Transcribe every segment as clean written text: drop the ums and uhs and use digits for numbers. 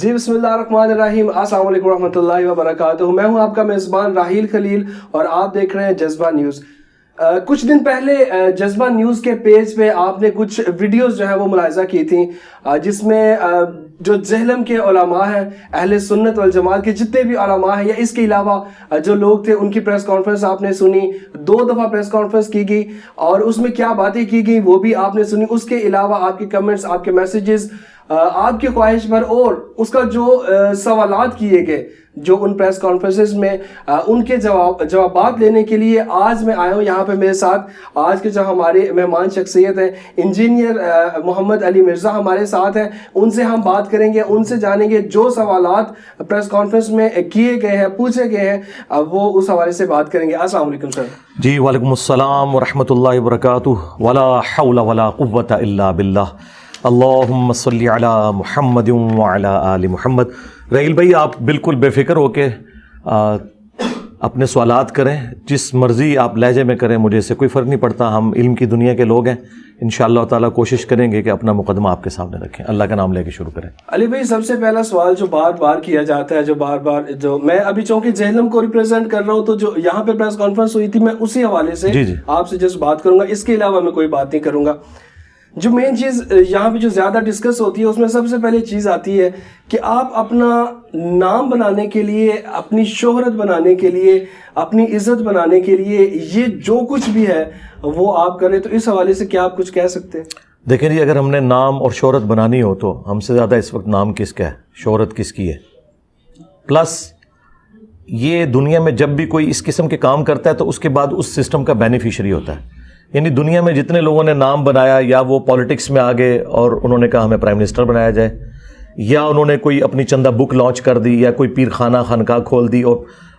جی بسم اللہ الرحمن الرحیم، السلام علیکم ورحمۃ اللہ وبرکاتہ۔ میں ہوں آپ کا میزبان راحیل خلیل اور آپ دیکھ رہے ہیں جذبہ نیوز۔ کچھ دن پہلے جذبہ نیوز کے پیج پہ آپ نے کچھ ویڈیوز جو ہے وہ ملاحظہ کی تھیں، جس میں جو جہلم کے علماء ہیں، اہل سنت والجماعت کے جتنے بھی علماء ہیں یا اس کے علاوہ جو لوگ تھے، ان کی پریس کانفرنس آپ نے سنی۔ 2 دفعہ پریس کانفرنس کی گئی اور اس میں کیا باتیں کی گئی وہ بھی آپ نے سنی۔ اس کے علاوہ آپ کے کمنٹس، آپ کے میسیجز، آپ کی خواہش پر اور اس کا جو سوالات کیے گئے جو ان پریس کانفرنسز میں، ان کے جوابات لینے کے لیے آج میں آیا ہوں یہاں پہ۔ میرے ساتھ آج کے جو ہمارے مہمان شخصیت ہیں، انجینئر محمد علی مرزا ہمارے ساتھ ہیں۔ ان سے ہم بات کریں گے، ان سے جانیں گے جو سوالات پریس کانفرنس میں کیے گئے ہیں، پوچھے گئے ہیں، وہ اس حوالے سے بات کریں گے۔ السلام علیکم سر۔ جی وعلیکم السلام ورحمۃ اللہ وبرکاتہ۔ ولا حول ولا قوۃ الا باللہ۔ اللہم صلی علی محمد وعلی آل محمد۔ راحیل بھائی، آپ بالکل بے فکر ہو کے اپنے سوالات کریں، جس مرضی آپ لہجے میں کریں، مجھے اس سے کوئی فرق نہیں پڑتا۔ ہم علم کی دنیا کے لوگ ہیں، انشاءاللہ تعالیٰ کوشش کریں گے کہ اپنا مقدمہ آپ کے سامنے رکھیں۔ اللہ کا نام لے کے شروع کریں۔ علی بھائی، سب سے پہلا سوال جو بار بار کیا جاتا ہے، جو میں ابھی چونکہ جہلم کو ریپرزینٹ کر رہا ہوں، تو جو یہاں پہ پریس کانفرنس ہوئی تھی، میں اسی حوالے سے آپ سے جس بات کروں گا، اس کے علاوہ میں کوئی بات نہیں کروں گا۔ جو مین چیز یہاں پہ جو زیادہ ڈسکس ہوتی ہے، اس میں سب سے پہلے چیز آتی ہے کہ آپ اپنا نام بنانے کے لیے، اپنی شہرت بنانے کے لیے، اپنی عزت بنانے کے لیے یہ جو کچھ بھی ہے وہ آپ کریں، تو اس حوالے سے کیا آپ کچھ کہہ سکتے ہیں؟ دیکھیں جی، اگر ہم نے نام اور شہرت بنانی ہو تو ہم سے زیادہ اس وقت نام کس کا ہے، شہرت کس کی ہے؟ پلس یہ دنیا میں جب بھی کوئی اس قسم کے کام کرتا ہے تو اس کے بعد اس سسٹم کا بینیفیشری ہوتا ہے۔ یعنی دنیا میں جتنے لوگوں نے نام بنایا، یا وہ پالیٹکس میں آگے اور انہوں نے کہا ہمیں پرائم منسٹر بنایا جائے، یا انہوں نے کوئی اپنی چندہ بک لانچ کر دی، یا کوئی پیر خانہ خانقاہ کھول دی، اور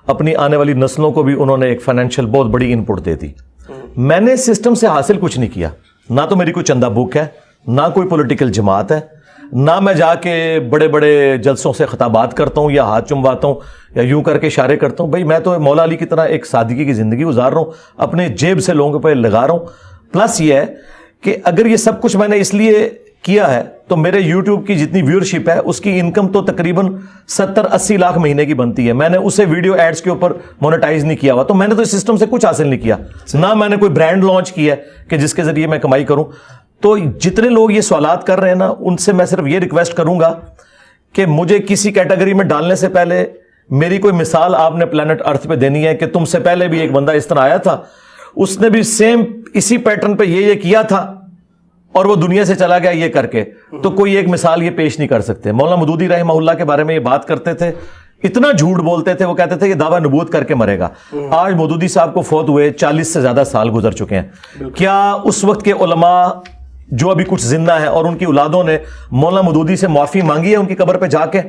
اپنی آنے والی نسلوں کو بھی انہوں نے ایک فائنینشیل بہت بڑی ان پٹ دے دی۔ میں نے سسٹم سے حاصل کچھ نہیں کیا، نہ تو میری کوئی چندہ بک ہے، نہ کوئی پولیٹیکل جماعت ہے، نہ میں جا کے بڑے بڑے جلسوں سے خطابات کرتا ہوں یا ہاتھ چمواتا ہوں یا یوں کر کے اشارے کرتا ہوں۔ بھائی میں تو مولا علی کی طرح ایک سادگی کی زندگی گزار رہا ہوں، اپنے جیب سے لوگوں پہ لگا رہا ہوں۔ پلس یہ ہے کہ اگر یہ سب کچھ میں نے اس لیے کیا ہے تو میرے یوٹیوب کی جتنی ویورشپ ہے اس کی انکم تو تقریباً 70-80 لاکھ مہینے کی بنتی ہے۔ میں نے اسے ویڈیو ایڈز کے اوپر مونیٹائز نہیں کیا ہوا، تو میں نے تو اس سسٹم سے کچھ حاصل نہیں کیا، نہ میں نے کوئی برانڈ لانچ کیا ہے کہ جس کے ذریعے میں کمائی کروں۔ تو جتنے لوگ یہ سوالات کر رہے ہیں نا، ان سے میں صرف یہ ریکویسٹ کروں گا کہ مجھے کسی کیٹیگری میں ڈالنے سے پہلے میری کوئی مثال آپ نے پلانٹ ارتھ پہ دینی ہے کہ تم سے پہلے بھی ایک بندہ اس طرح آیا تھا، اس نے بھی سیم اسی پیٹرن پہ یہ کیا تھا اور وہ دنیا سے چلا گیا یہ کر کے، تو کوئی ایک مثال یہ پیش نہیں کر سکتے۔ مولانا مودودی رحمہ اللہ کے بارے میں یہ بات کرتے تھے، اتنا جھوٹ بولتے تھے، وہ کہتے تھے یہ دعویٰ نبوت کر کے مرے گا۔ آج مودودی صاحب کو فوت ہوئے 40 سے زیادہ سال گزر چکے ہیں۔ کیا اس وقت کے علماء جو ابھی کچھ زندہ ہیں اور ان کی اولادوں نے مولانا مودودی سے معافی مانگی ہے ان کی قبر پہ جا کے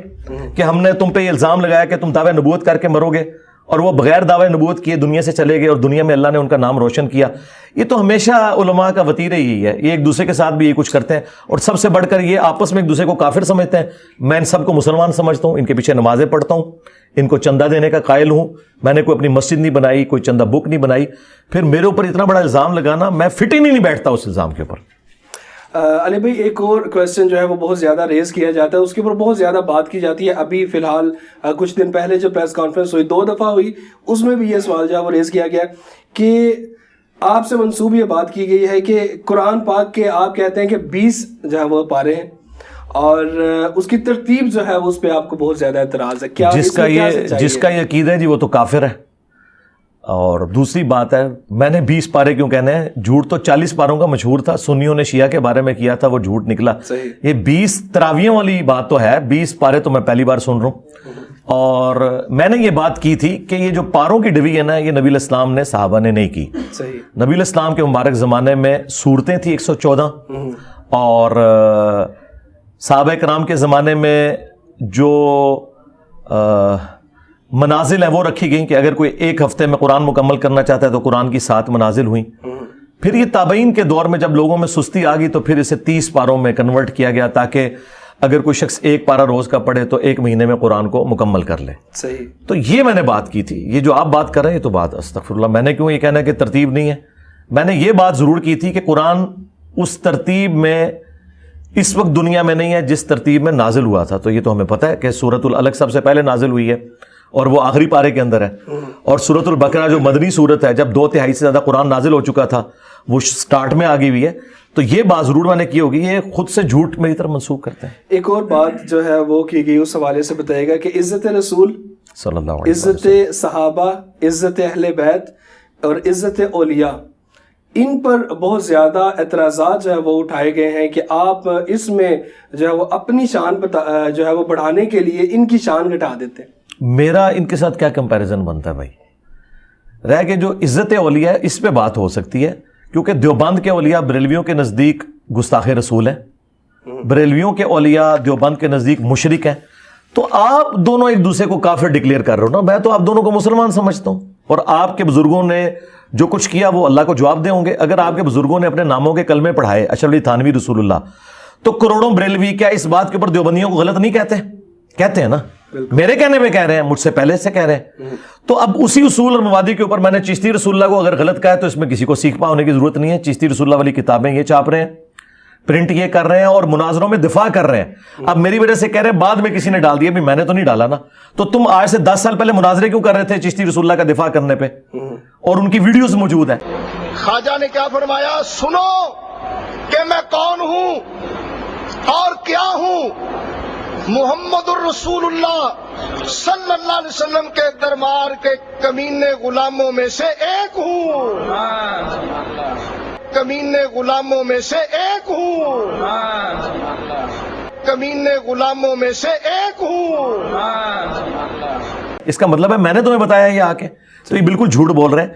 کہ ہم نے تم پہ یہ الزام لگایا کہ تم دعویٰ نبوت کر کے مرو گے، اور وہ بغیر دعویٰ نبوت کیے دنیا سے چلے گئے اور دنیا میں اللہ نے ان کا نام روشن کیا؟ یہ تو ہمیشہ علماء کا وتیرہ یہی ہے، یہ ایک دوسرے کے ساتھ بھی یہ کچھ کرتے ہیں، اور سب سے بڑھ کر یہ آپس میں ایک دوسرے کو کافر سمجھتے ہیں۔ میں ان سب کو مسلمان سمجھتا ہوں، ان کے پیچھے نمازیں پڑھتا ہوں، ان کو چندہ دینے کا قائل ہوں۔ میں نے کوئی اپنی مسجد نہیں بنائی، کوئی چندہ بک نہیں بنائی، پھر میرے اوپر اتنا بڑا الزام لگانا، میں فٹ ہی نہیں بیٹھتا اس الزام کے اوپر۔ علی بھائی، ایک اور کویسچن جو ہے وہ بہت زیادہ ریز کیا جاتا ہے، اس کے اوپر بہت زیادہ بات کی جاتی ہے۔ ابھی فی الحال کچھ دن پہلے جو پریس کانفرنس ہوئی، 2 دفعہ ہوئی، اس میں بھی یہ سوال جو ہے وہ ریز کیا گیا کہ آپ سے منسوب یہ بات کی گئی ہے کہ قرآن پاک کے آپ کہتے ہیں کہ 20 جو ہے وہ پارے ہیں، اور اس کی ترتیب جو ہے اس پہ آپ کو بہت زیادہ اعتراض ہے۔ کیا جس کا یہ عقیدہ ہے جی وہ تو کافر ہے۔ اور دوسری بات ہے، میں نے 20 پارے کیوں کہنے ہیں؟ جھوٹ تو 40 پاروں کا مشہور تھا، سنیوں نے شیعہ کے بارے میں کیا تھا، وہ جھوٹ نکلا۔ یہ 20 تراویحوں والی بات تو ہے، 20 پارے تو میں پہلی بار سن رہا ہوں۔ اور میں نے یہ بات کی تھی کہ یہ جو پاروں کی ڈویژن ہے، یہ نبی علیہ السلام نے صحابہ نے نہیں کی۔ نبی علیہ السلام کے مبارک زمانے میں صورتیں تھیں 114، اور صحابہ کرام کے زمانے میں جو منازل ہیں وہ رکھی گئیں کہ اگر کوئی ایک ہفتے میں قرآن مکمل کرنا چاہتا ہے تو قرآن کی 7 منازل ہوئیں۔ پھر یہ تابعین کے دور میں جب لوگوں میں سستی آ گئی تو پھر اسے 30 پاروں میں کنورٹ کیا گیا، تاکہ اگر کوئی شخص 1 پارہ روز کا پڑھے تو 1 مہینے میں قرآن کو مکمل کر لے۔ تو یہ میں نے بات کی تھی۔ یہ جو آپ بات کر رہے ہیں یہ تو بات استغفراللہ، میں نے کیوں یہ کہنا کہ ترتیب نہیں ہے؟ میں نے یہ بات ضرور کی تھی کہ قرآن اس ترتیب میں اس وقت دنیا میں نہیں ہے جس ترتیب میں نازل ہوا تھا. تو یہ تو ہمیں پتہ ہے کہ سورۃ العلق سب سے پہلے نازل ہوئی ہے اور وہ آخری پارے کے اندر ہے. اور سورۃ البقرہ جو مدنی سورت ہے، جب 2/3 سے زیادہ قرآن نازل ہو چکا تھا، وہ سٹارٹ میں آ گئی ہوئی ہے. تو یہ بات ضرور میں نے کی ہوگی، یہ خود سے جھوٹ میری طرف منسوخ کرتے ہیں. ایک اور بات جو ہے وہ کی گئی، اس حوالے سے بتائے گا کہ عزت رسول، صلی اللہ علیہ عزت صحابہ، عزت اہل بیت اور عزت اولیاء، ان پر بہت زیادہ اعتراضات جو ہے وہ اٹھائے گئے ہیں کہ آپ اس میں جو ہے وہ اپنی شان جو ہے وہ بڑھانے کے لیے ان کی شان گھٹا دیتے ہیں. میرا ان کے ساتھ کیا کمپیریزن بنتا ہے بھائی؟ رہ کے جو عزت اولیاء ہے اس پہ بات ہو سکتی ہے، کیونکہ دیوبند کے اولیاء بریلویوں کے نزدیک گستاخ رسول ہیں، بریلویوں کے اولیاء دیوبند کے نزدیک مشرک ہیں. تو آپ دونوں ایک دوسرے کو کافر ڈکلیئر کر رہے ہو نا. میں تو آپ دونوں کو مسلمان سمجھتا ہوں، اور آپ کے بزرگوں نے جو کچھ کیا وہ اللہ کو جواب دے ہوں گے. اگر آپ کے بزرگوں نے اپنے ناموں کے کلمے پڑھائے اشرف علی تھانوی رسول اللہ، تو کروڑوں بریلوی کیا اس بات کے اوپر دیوبندیوں کو غلط نہیں کہتے ہیں نا؟ میرے کہنے میں کہہ رہے ہیں، مجھ سے پہلے سے کہہ رہے ہیں. تو اب اسی اصول اور مبادی کے اوپر میں نے چشتی رسول اللہ کو اگر غلط کہا ہے تو اس میں کسی کو سیکھپا ہونے کی ضرورت نہیں ہے. چشتی رسول اللہ والی کتابیں یہ چھاپ رہے ہیں، پرنٹ یہ کر رہے ہیں اور مناظروں میں دفاع کر رہے ہیں. اب میری وجہ سے کہہ رہے ہیں بعد میں کسی نے ڈال دیا، بھی میں نے تو نہیں ڈالا نا. تو تم آج سے 10 سال پہلے مناظرے کیوں کر رہے تھے چشتی رسول اللہ کا دفاع کرنے پہ؟ اور ان کی ویڈیوز موجود ہیں. خواجہ نے کیا فرمایا؟ سنو کہ میں کون ہوں اور کیا ہوں. محمد الرسول اللہ صلی اللہ علیہ وسلم کے دربار کے کمینے غلاموں میں سے ایک ہوں، کمینے غلاموں میں سے ایک ہوں، کمینے غلاموں میں سے ایک ہوں. اس کا مطلب ہے میں نے تمہیں بتایا یہ آ کے، تو یہ بالکل جھوٹ بول رہے ہیں.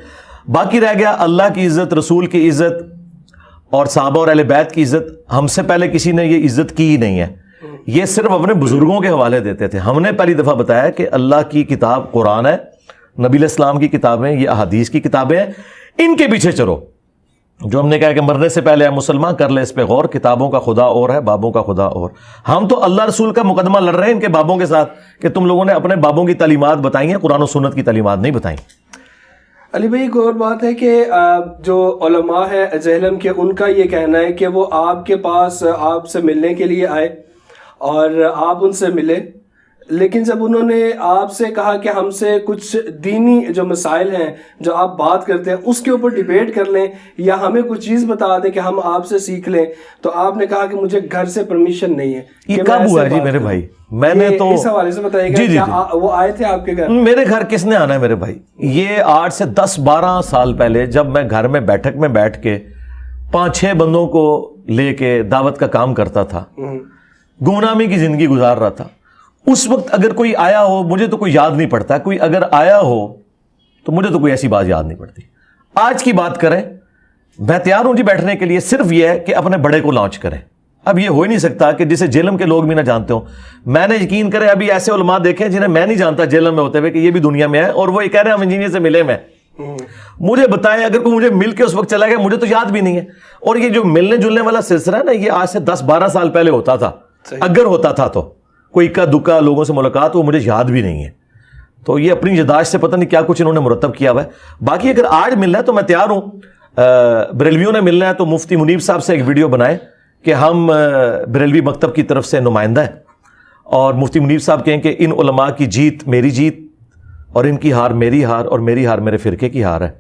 باقی رہ گیا اللہ کی عزت، رسول کی عزت اور صحابہ اور اہل بیت کی عزت. ہم سے پہلے کسی نے یہ عزت کی ہی نہیں ہے، یہ صرف اپنے بزرگوں کے حوالے دیتے تھے. ہم نے پہلی دفعہ بتایا کہ اللہ کی کتاب قرآن ہے، نبی علیہ السلام کی کتابیں، یہ احادیث کی کتابیں ہیں، ان کے پیچھے چلو. جو ہم نے کہا کہ مرنے سے پہلے ہے مسلمان کر لے اس پہ غور، کتابوں کا خدا اور ہے، بابوں کا خدا اور. ہم تو اللہ رسول کا مقدمہ لڑ رہے ہیں ان کے بابوں کے ساتھ کہ تم لوگوں نے اپنے بابوں کی تعلیمات بتائی ہیں، قرآن و سنت کی تعلیمات نہیں بتائیں. علی بھائی ایک اور بات ہے کہ جو علماء ہے جہلم کے، ان کا یہ کہنا ہے کہ وہ آپ کے پاس آپ سے ملنے کے لیے آئے اور آپ ان سے ملے، لیکن جب انہوں نے آپ سے کہا کہ ہم سے کچھ دینی جو مسائل ہیں جو آپ بات کرتے ہیں اس کے اوپر ڈیبیٹ کر لیں یا ہمیں کچھ چیز بتا دیں کہ ہم آپ سے سیکھ لیں، تو آپ نے کہا کہ مجھے گھر سے پرمیشن نہیں ہے. یہ کب ہوا ہے جی میرے بھائی؟ میں نے تو اس حوالے سے بتائیے گا کیا وہ آئے تھے آپ کے گھر؟ میرے گھر کس نے آنا ہے میرے بھائی؟ یہ 8 سے 10-12 سال پہلے جب میں گھر میں بیٹھک میں بیٹھ کے 5-6 بندوں کو لے کے دعوت کا کام کرتا تھا، گمنامی کی زندگی گزار رہا تھا، اس وقت اگر کوئی آیا ہو، مجھے تو کوئی یاد نہیں پڑتا، کوئی اگر آیا ہو تو مجھے تو کوئی ایسی بات یاد نہیں پڑتی. آج کی بات کریں، میں تیار ہوں جی بیٹھنے کے لیے، صرف یہ ہے کہ اپنے بڑے کو لانچ کریں. اب یہ ہو ہی نہیں سکتا کہ جسے جیلم کے لوگ بھی نہ جانتے ہوں. میں نے یقین کرے ابھی ایسے علماء دیکھیں جنہیں میں نہیں جانتا جیلم میں ہوتے ہوئے کہ یہ بھی دنیا میں ہے، اور وہ یہ کہہ رہے ہیں ہم انجینئر سے ملے میں. مجھے بتائیں اگر کوئی مجھے مل کے اس وقت چلا گیا، مجھے تو یاد بھی نہیں ہے. اور یہ جو ملنے جلنے والا سلسلہ ہے نا، یہ آج سے 10-12 سال پہلے ہوتا تھا. اگر ہوتا تھا تو کوئی اکا دکا لوگوں سے ملاقات، وہ مجھے یاد بھی نہیں ہے. تو یہ اپنی یادداشت سے پتہ نہیں کیا کچھ انہوں نے مرتب کیا ہوا ہے. باقی اگر آج ملنا ہے تو میں تیار ہوں. بریلویوں نے ملنا ہے تو مفتی منیب صاحب سے ایک ویڈیو بنائے کہ ہم بریلوی مکتب کی طرف سے نمائندہ ہیں، اور مفتی منیب صاحب کہیں کہ ان علماء کی جیت میری جیت اور ان کی ہار میری ہار اور میری ہار میرے فرقے کی ہار ہے.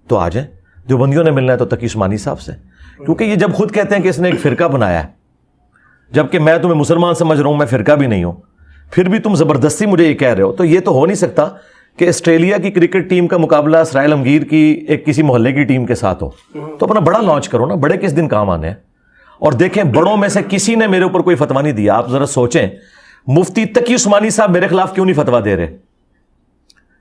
تو آ جائیں. جو بندیوں نے ملنا ہے تو تقی عثمانی صاحب سے، کیونکہ یہ جب خود کہتے ہیں کہ اس نے ایک فرقہ بنایا ہے، جبکہ میں تمہیں مسلمان سمجھ رہا ہوں، میں فرقہ بھی نہیں ہوں، پھر بھی تم زبردستی مجھے یہ کہہ رہے ہو. تو یہ تو ہو نہیں سکتا کہ آسٹریلیا کی کرکٹ ٹیم کا مقابلہ اسرائیل عالمگیر کی ایک کسی محلے کی ٹیم کے ساتھ ہو. تو اپنا بڑا لانچ کرو نا. بڑے کس دن کام آنے ہیں؟ اور دیکھیں بڑوں میں سے کسی نے میرے اوپر کوئی فتویٰ نہیں دیا. آپ ذرا سوچیں، مفتی تقی عثمانی صاحب میرے خلاف کیوں نہیں فتویٰ دے رہے؟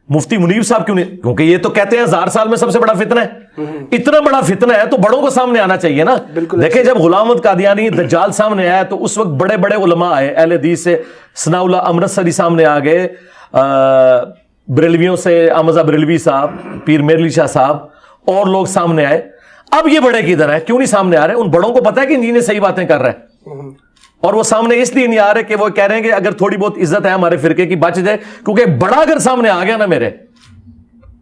مفتی منیب صاحب کیوں نہیں؟ کیونکہ یہ تو کہتے ہیں 1000 سال میں سب سے بڑا فتنہ ہے. اتنا بڑا فتنہ ہے تو بڑوں کو سامنے آنا چاہیے نا. دیکھیں جب غلام احمد قادیانی دجال سامنے آیا تو اس وقت بڑے بڑے علماء آئے، اہل حدیث سے ثناء اللہ امرتسری سامنے آ گئے، بریلویوں سے احمد بریلوی صاحب، پیر میرلی شاہ صاحب، اور لوگ سامنے آئے. اب یہ بڑے کدھر ہیں؟ کیوں نہیں سامنے آ رہے؟ ان بڑوں کو پتا ہے کہ انجینئر صحیح باتیں کر رہے ہیں، اور وہ سامنے اس لیے نہیں آ رہے کہ وہ کہہ رہے ہیں کہ اگر تھوڑی بہت عزت ہے ہمارے فرقے کی بچ جائے. کیونکہ بڑا اگر سامنے آ گیا نا میرے،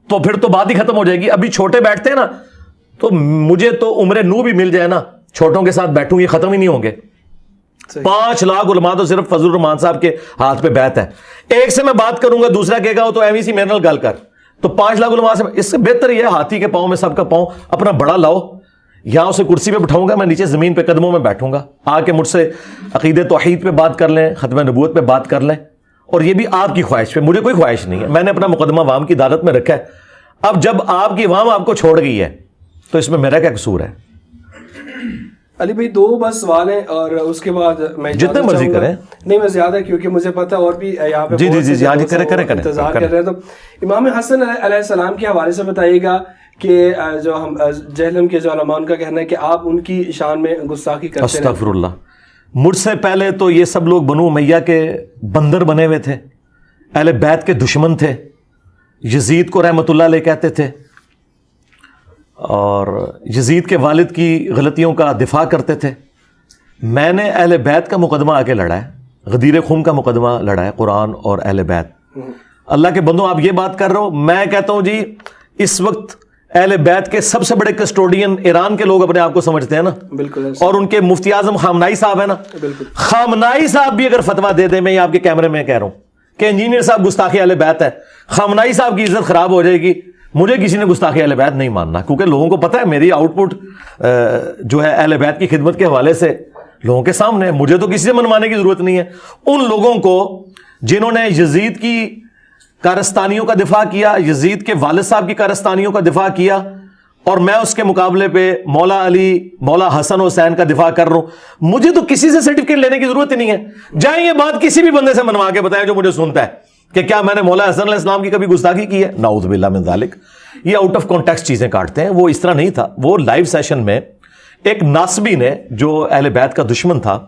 تو پھر تو بات ہی ختم ہو جائے گی. ابھی چھوٹے بیٹھتے ہیں نا، تو مجھے تو عمر نو بھی مل جائے نا، چھوٹوں کے ساتھ بیٹھوں، یہ ختم ہی نہیں ہوں گے. 5 لاکھ علماء تو صرف فضل الرحمان صاحب کے ہاتھ پہ بیعت ہے. ایک سے میں بات کروں گا, دوسرا کہے گا تو ایویں سی میرے نال گل کر. تو 5 لاکھ علماء سے اس سے بہتر یہ ہاتھی کے پاؤں میں سب کا پاؤں اپنا بڑا لاؤ, یہاں اسے کرسی پہ بٹھاؤں گا, میں نیچے زمین پہ قدموں میں بیٹھوں گا, آ کے مجھ سے عقیدہ توحید پہ بات کر لیں, ختم نبوت پہ بات کر لیں, اور یہ بھی آپ کی خواہش پہ. مجھے کوئی خواہش نہیں ہے, میں نے اپنا مقدمہ عوام کی عدالت میں رکھا ہے. اب جب آپ کی عوام آپ کو چھوڑ گئی ہے تو اس میں میرا کیا قصور ہے؟ علی بھائی 2 بس سوال ہیں اور اس کے بعد میں جتنے مرضی کریں. نہیں میں زیادہ, کیونکہ مجھے پتا اور بھی یہاں پہ جی کریں انتظار کر رہے ہیں. تو امام حسن علیہ السلام کے حوالے سے بتائیے گا کہ جو ہم جہلم کے جو علماء ان کا کہنا ہے کہ آپ ان کی شان میں گستاخی کرتے ہیں. استغفر اللہ. مجھ سے پہلے تو یہ سب لوگ بنو امیہ کے بندر بنے ہوئے تھے, اہل بیت کے دشمن تھے, یزید کو رحمت اللہ علیہ کہتے تھے, اور یزید کے والد کی غلطیوں کا دفاع کرتے تھے. میں نے اہل بیت کا مقدمہ آ کے لڑا ہے, غدیر خم کا مقدمہ لڑا ہے, قرآن اور اہل بیت. اللہ کے بندوں آپ یہ بات کر رہے ہو, میں کہتا ہوں جی اس وقت اہل بیت کے سب سے بڑے کسٹوڈین ایران کے لوگ اپنے آپ کو سمجھتے ہیں نا, بالکل, اور ان کے مفتی اعظم خامنائی صاحب ہیں نا, بالکل, خامنائی صاحب بھی اگر فتویٰ دے دیں, میں یہ آپ کے کیمرے میں کہہ رہا ہوں کہ انجینئر صاحب گستاخی اہل بیت ہے, خامنائی صاحب کی عزت خراب ہو جائے گی. مجھے کسی نے گستاخی اہل بیت نہیں ماننا, کیونکہ لوگوں کو پتہ ہے میری آؤٹ پٹ جو ہے اہل بیت کی خدمت کے حوالے سے لوگوں کے سامنے ہے. مجھے تو کسی سے منوانے کی ضرورت نہیں ہے. ان لوگوں کو جنہوں نے یزید کی کارستانیوں کا دفاع کیا, یزید کے والد صاحب کی کارستانیوں کا دفاع کیا, اور میں اس کے مقابلے پہ مولا علی, مولا حسن حسین کا دفاع کر رہا ہوں, مجھے تو کسی سے سرٹیفکیٹ لینے کی ضرورت ہی نہیں ہے. جائیں یہ بات کسی بھی بندے سے منوا کے بتائیں جو مجھے سنتا ہے کہ کیا میں نے مولا حسن علیہ السلام کی کبھی گستاخی کی ہے. نعوذ باللہ من ذالک. یہ آؤٹ آف کانٹیکسٹ چیزیں کاٹتے ہیں, وہ اس طرح نہیں تھا. وہ لائیو سیشن میں ایک ناصبی نے جو اہل بیت کا دشمن تھا,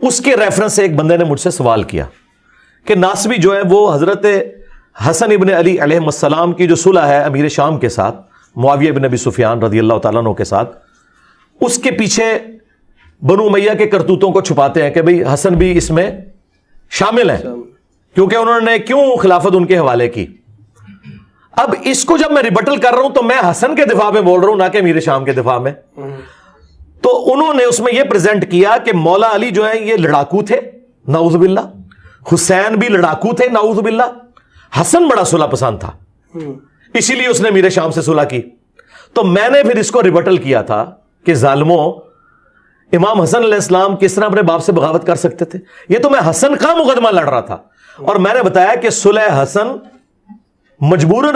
اس کے ریفرنس سے ایک بندے نے مجھ سے سوال کیا کہ ناصبی جو ہے وہ حضرت حسن ابن علی علیہ السلام کی جو صلح ہے امیر شام کے ساتھ, معاویہ ابن ابی سفیان رضی اللہ تعالیٰ عنہ کے ساتھ, اس کے پیچھے بنو امیہ کے کرتوتوں کو چھپاتے ہیں کہ بھئی حسن بھی اس میں شامل ہیں, کیونکہ انہوں نے کیوں خلافت ان کے حوالے کی. اب اس کو جب میں ریبٹل کر رہا ہوں تو میں حسن کے دفاع میں بول رہا ہوں, نہ کہ امیر شام کے دفاع میں. تو انہوں نے اس میں یہ پریزنٹ کیا کہ مولا علی جو ہیں یہ لڑاکو تھے, نعوذ باللہ, حسین بھی لڑاکو تھے, نعوذ باللہ, حسن بڑا صلح پسند تھا, اسی لیے اس نے امیر شام سے صلح کی. تو میں نے پھر اس کو ریبٹل کیا تھا کہ ظالموں, امام حسن علیہ السلام کس طرح اپنے باپ سے بغاوت کر سکتے تھے؟ یہ تو میں حسن کا مقدمہ لڑ رہا تھا, اور میں نے بتایا کہ صلح حسن مجبوراً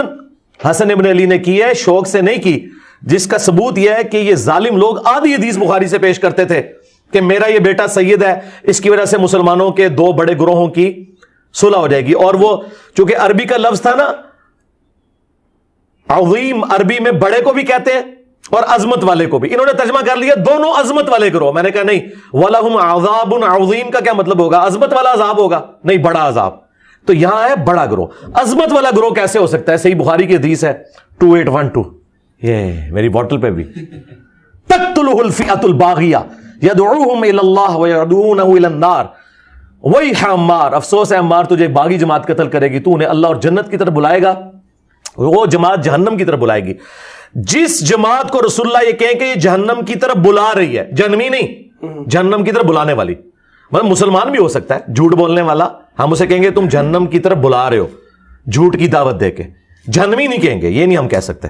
حسن ابن علی نے کی ہے, شوق سے نہیں کی, جس کا ثبوت یہ ہے کہ یہ ظالم لوگ آدھی حدیث بخاری سے پیش کرتے تھے کہ میرا یہ بیٹا سید ہے, اس کی وجہ سے مسلمانوں کے 2 بڑے گروہوں کی صلح ہو جائے گی. اور وہ چونکہ عربی کا لفظ تھا نا, عظیم عربی میں بڑے کو بھی کہتے ہیں اور عظمت والے کو بھی, انہوں نے ترجمہ کر لیا دونوں عظمت والے گروہ. میں نے کہا نہیں, وَلَهُمْ عَذَابٌ عَظِيمٌ کا کیا مطلب ہوگا؟ عظمت والا عذاب ہوگا, نہیں بڑا عذاب. تو یہاں ہے بڑا گروہ. عظمت والا گروہ کیسے ہو سکتا ہے؟ صحیح بخاری کی حدیث ہے 2812, یہ میری بوٹل پہ بھی, تقتلہ الفئۃ الباغیہ یدعوہم الی اللہ ویدعونہ الی النار ویح عمار, افسوس ہے عمار تجھے باغی جماعت قتل کرے گی, تو انہیں اللہ اور جنت کی طرف بلائے گا, وہ جماعت جہنم کی طرف بلائے گی. جس جماعت کو رسول اللہ یہ کہیں کہ یہ جہنم کی طرف بلا رہی ہے, جہنمی نہیں, جہنم کی طرف بلانے والی, مطلب مسلمان بھی ہو سکتا ہے جھوٹ بولنے والا, ہم اسے کہیں گے تم جہنم کی طرف بلا رہے ہو جھوٹ کی دعوت دے کے, جہنمی نہیں کہیں گے, یہ نہیں ہم کہہ سکتے.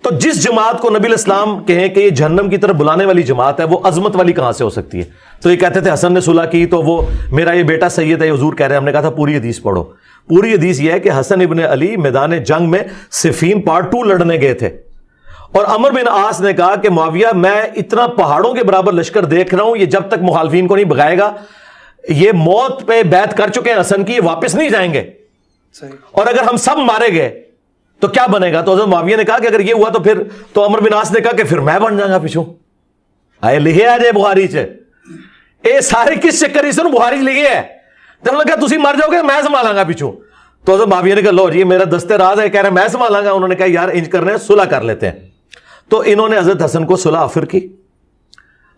تو جس جماعت کو نبی الاسلام کہیں کہ یہ جہنم کی طرف بلانے والی جماعت ہے, وہ عظمت والی کہاں سے ہو سکتی ہے؟ تو یہ کہتے تھے حسن نے صلح کی تو وہ میرا یہ بیٹا سید ہے, حضور کہہ رہے ہیں. ہم نے کہا تھا پوری حدیث پڑھو. پوری حدیث یہ ہے کہ حسن ابن علی میدان جنگ میں صفین پارٹ 2 لڑنے گئے تھے, اور عمر بن عاص نے کہا کہ معاویہ میں اتنا پہاڑوں کے برابر لشکر دیکھ رہا ہوں, یہ جب تک مخالفین کو نہیں بھگائے گا, یہ موت پہ بیعت کر چکے ہیں حسن کی, واپس نہیں جائیں گے, اور اگر ہم سب مارے گئے تو کیا بنے گا؟ تو حضرت معاویہ نے کہا کہ اگر یہ ہوا تو پھر, تو عمر بن عاص نے کہا کہ پھر میں بن جاؤں گا پیچھوں. آئے لکھے آ جائے بخاری چ اے سارے کس چکر اس بخاری لکھے ہے, تو انہوں نے کہا تسی مر جاؤ گے میں سنبھالاں گا پیچھوں. تو حضرت معاویہ نے کہا لو جی میرا دستے راز ہے, کہہ رہے ہیں میں سنبھالاں گا. انہوں نے کہا یار انج کر رہے ہیں صلح کر لیتے ہیں. تو انہوں نے حضرت حسن کو صلح آفر کی,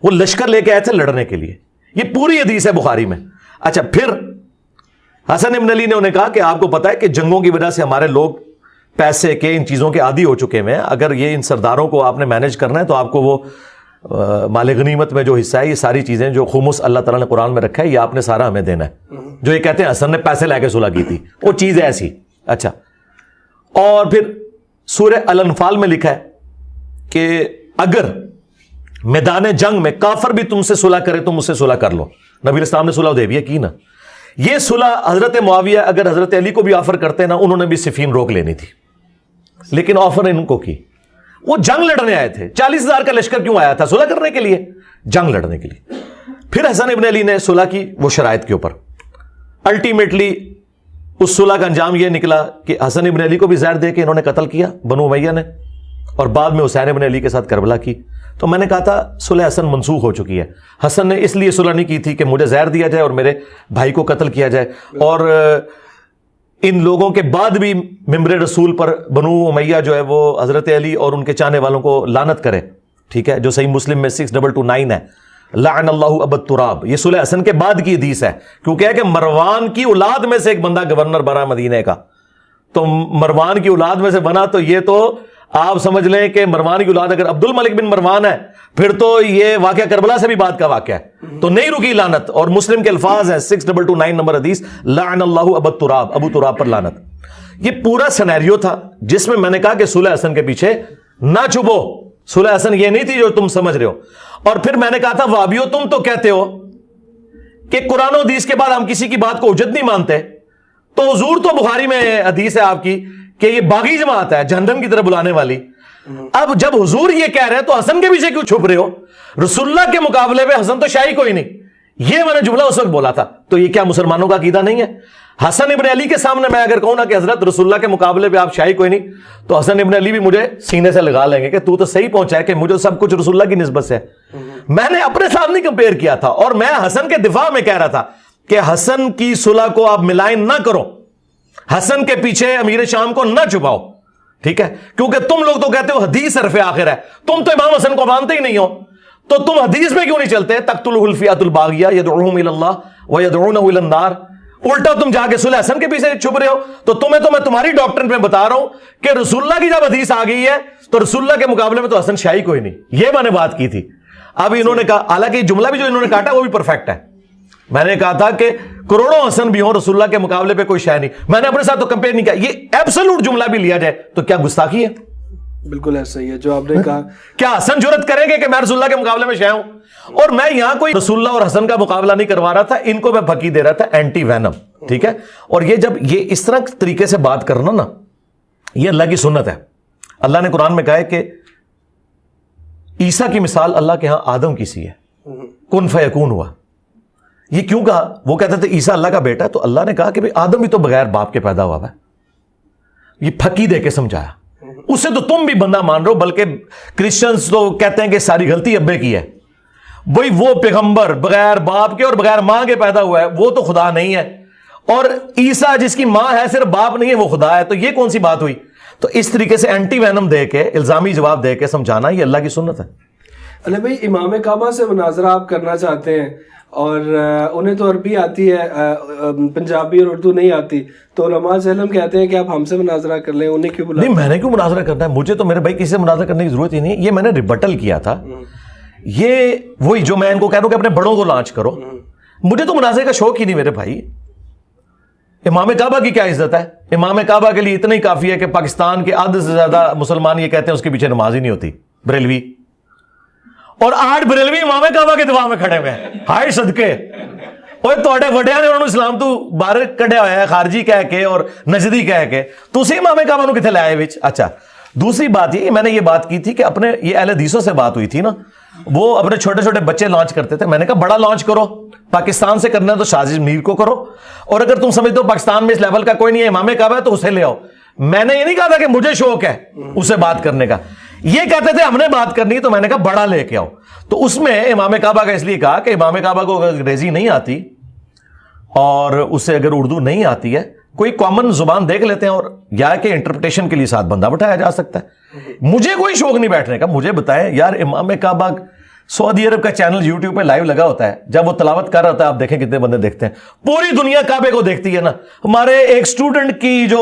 وہ لشکر لے کے آئے تھے لڑنے کے لیے, یہ پوری حدیث ہے بخاری میں. اچھا پھر حسن ابن علی نے انہیں کہا کہ آپ کو پتا ہے کہ جنگوں کی وجہ سے ہمارے لوگ پیسے کے ان چیزوں کے عادی ہو چکے ہیں, اگر یہ ان سرداروں کو آپ نے مینج کرنا ہے تو آپ کو وہ مال غنیمت میں جو حصہ ہے، یہ ساری چیزیں جو خمس اللہ تعالیٰ نے قرآن میں رکھا ہے، یہ آپ نے سارا ہمیں دینا ہے. جو یہ کہتے ہیں حسن نے پیسے لے کے صلح کی تھی، وہ چیز ہے ایسی. اچھا، اور پھر سورہ الانفال میں لکھا ہے کہ اگر میدان جنگ میں کافر بھی تم سے صلح کرے تم اس سے صلح کر لو. نبی اسلام نے صلح حدیبیہ کی نا. یہ صلح حضرت معاویہ اگر حضرت علی کو بھی آفر کرتے نا، انہوں نے بھی صفین روک لینی تھی، لیکن آفر ان کو کی. وہ جنگ لڑنے آئے تھے. 40,000 کا لشکر کیوں آیا تھا؟ صلح کرنے کے لیے، جنگ لڑنے کے لیے. پھر حسن ابن علی نے صلح کی وہ شرائط کے اوپر. الٹیمیٹلی اس صلح کا انجام یہ نکلا کہ حسن ابن علی کو بھی زہر دے کے انہوں نے قتل کیا بنو امیہ نے، اور بعد میں حسین ابن علی کے ساتھ کربلا کی. تو میں نے کہا تھا صلح حسن منسوخ ہو چکی ہے. حسن نے اس لیے صلح نہیں کی تھی کہ مجھے زہر دیا جائے اور میرے بھائی کو قتل کیا جائے، اور ان لوگوں کے بعد بھی ممبر رسول پر بنو امیہ جو ہے وہ حضرت علی اور ان کے چاہنے والوں کو لعنت کرے. ٹھیک ہے، جو صحیح مسلم میں 6229 ہے، لعن اللہ ابا التراب. یہ صلح حسن کے بعد کی حدیث ہے، کیونکہ ہے کہ مروان کی اولاد میں سے ایک بندہ گورنر بنا مدینہ کا. تو مروان کی اولاد میں سے بنا، تو یہ تو آپ سمجھ لیں کہ مروان کی اولاد اگر عبد الملک بن مروان ہے، پھر تو یہ واقعہ کربلا سے بھی بعد کا واقعہ ہے. تو نہیں رکی لعنت. اور مسلم کے الفاظ ہیں 6229 نمبر حدیث، لعن اللہ ابا التراب، ابو تراب پر لعنت. یہ پورا سینیریو تھا جس میں نے کہا کہ صلح حسن کے پیچھے نہ چھپو. صلح حسن یہ نہیں تھی جو تم سمجھ رہے ہو. اور پھر میں نے کہا تھا وہابیو تم تو کہتے ہو کہ قرآن و حدیث کے بعد ہم کسی کی بات کو حجت نہیں مانتے، تو حضور تو بخاری میں حدیث ہے آپ کی کہ یہ باغی جماعت ہے جہنم کی طرف بلانے والی. اب جب حضور یہ کہہ رہے ہیں تو حسن کے پیچھے کیوں چھپ رہے ہو؟ رسول اللہ کے مقابلے میں حسن تو شاہی کوئی نہیں. یہ میں نے جملہ اس وقت بولا تھا. تو یہ کیا مسلمانوں کا عقیدہ نہیں ہے؟ حسن ابن علی کے سامنے میں اگر کہوں نا کہ حضرت رسول اللہ کے مقابلے پہ آپ شاہی کوئی نہیں، تو حسن ابن علی بھی مجھے سینے سے لگا لیں گے کہ تو صحیح پہنچا ہے کہ مجھے سب کچھ رسول اللہ کی نسبت سے. میں نے اپنے ساتھ نہیں کمپیئر کیا تھا، اور میں حسن کے دفاع میں کہہ رہا تھا کہ حسن کی صلح کو آپ ملائن نہ کرو، حسن کے پیچھے امیر شام کو نہ چھپاؤ. ٹھیک ہے، کیونکہ تم لوگ تو کہتے ہو حدیث حرف آخر ہے، تم تو امام حسن کو مانتے ہی نہیں ہو، تو تم حدیث میں کیوں نہیں چلتے؟ تقتلہ الفئۃ الباغیہ یدعوہم الی اللہ ویدعونہ الی النار. الٹا تم جا کے صلح حسن کے پیچھے چھپ رہے ہو. تو تمہیں تو میں تمہاری ڈاکٹرن میں بتا رہا ہوں کہ رسول اللہ کی جب حدیث آ گئی ہے تو رسول اللہ کے مقابلے میں تو حسن شاہی کوئی نہیں. یہ میں نے بات کی تھی. اب انہوں نے کہا، حالانکہ جملہ بھی جو انہوں نے کاٹا وہ بھی پرفیکٹ ہے. میں نے کہا تھا کہ کروڑوں حسن بھی ہوں، رسول اللہ کے مقابلے پہ کوئی شے نہیں. میں نے اپنے ساتھ تو کمپیئر نہیں کیا. یہ ایبسولوٹ جملہ بھی لیا جائے تو کیا گستاخی ہے؟ بالکل ایسا ہی ہے جو آپ نے کہا. کیا حسن جرت کریں گے کہ میں رسول اللہ کے مقابلے میں شے ہوں؟ اور میں یہاں کوئی رسول اللہ اور حسن کا مقابلہ نہیں کروا رہا تھا، ان کو میں پھکی دے رہا تھا اینٹی وینم. ٹھیک ہے، اور یہ جب یہ اس طرح طریقے سے بات کرنا نا، یہ اللہ کی سنت ہے. اللہ نے قرآن میں کہا ہے کہ عیسیٰ کی مثال اللہ کے ہاں آدم کی سی ہے، کن فیکون ہوا. یہ کیوں کہا؟ وہ کہتے تھے عیسیٰ اللہ کا بیٹا ہے، تو اللہ نے کہا کہ بھئی آدم بھی تو بغیر باپ کے پیدا ہوا ہے. یہ پھکی دے کے سمجھایا. اس سے تو تم بھی بندہ مان رہے ہو، بلکہ کرسچنز تو کہتے ہیں کہ ساری غلطی ابے کی ہے. وہی وہ پیغمبر بغیر باپ کے اور بغیر ماں کے پیدا ہوا ہے، وہ تو خدا نہیں ہے. اور عیسیٰ جس کی ماں ہے صرف باپ نہیں ہے وہ خدا ہے. تو یہ کون سی بات ہوئی؟ تو اس طریقے سے اینٹی وینم دے کے، الزامی جواب دے کے سمجھانا یہ اللہ کی سنت ہے. علی بھائی، امام کعبہ سے مناظرہ آپ کرنا چاہتے ہیں اور انہیں تو عربی آتی ہے، پنجابی اور اردو نہیں آتی، تو علماء علم کہتے ہیں کہ آپ ہم سے مناظرہ کر لیں، انہیں کیوں بلاتے ہیں؟ نہیں، میں نے کیوں مناظرہ کرنا ہے؟ مجھے تو میرے بھائی کسی سے مناظرہ کرنے کی ضرورت ہی نہیں. یہ میں نے ریبٹل کیا تھا. یہ وہی جو میں ان کو کہہ رہا ہوں کہ اپنے بڑوں کو لانچ کرو. مجھے تو مناظرے کا شوق ہی نہیں میرے بھائی. امام کعبہ کی کیا عزت ہے؟ امام کعبہ کے لیے اتنا ہی کافی ہے کہ پاکستان کے آدھے سے زیادہ مسلمان یہ کہتے ہیں اس کے پیچھے نماز ہی نہیں ہوتی، بریلوی. اور 8 بریلوی امام کعبہ کے دفاع میں کھڑے ہوئے ہیں. ہائے صدقے، اوے تواڈے وڈیاں نے انہوں نے اسلام تو باہر کڈیا ہوا ہے، خارجی کہہ کے اور نجدی کہہ کے. تسی امام کعبہ نو کتنے لے آئے وچ؟ اچھا، دوسری بات یہ، میں نے یہ بات کی تھی کہ اپنے یہ اہل حدیثوں سے بات ہوئی تھی نا، وہ اپنے چھوٹے چھوٹے بچے لانچ کرتے تھے. میں نے کہا بڑا لانچ کرو، پاکستان سے کرنا ہے تو شاذ میر کو کرو، اور اگر تم سمجھتے ہو پاکستان میں اس لیول کا کوئی نہیں ہے امام کعبہ ہے تو اسے لے آؤ. میں نے یہ نہیں کہا تھا کہ مجھے شوق ہے اسے بات کرنے کا. یہ کہتے تھے ہم نے بات کرنی، تو میں نے کہا بڑا لے کے آؤ. تو اس میں امام کعبہ کا اس لیے کہا کہ امام کعبہ کو اگر انگریزی نہیں آتی اور اسے اگر اردو نہیں آتی ہے، کوئی کامن زبان دیکھ لیتے ہیں، اور یا کہ انٹرپریٹیشن کے لیے ساتھ بندہ بٹھایا جا سکتا ہے. مجھے کوئی شوق نہیں بیٹھنے کا. مجھے بتائیں یار، امام کعبہ سعودی عرب کا چینل یوٹیوب پہ لائیو لگا ہوتا ہے، جب وہ تلاوت کر رہا ہوتا ہے آپ دیکھیں کتنے بندے دیکھتے ہیں. پوری دنیا کعبے کو دیکھتی ہے نا. ہمارے ایک اسٹوڈنٹ کی جو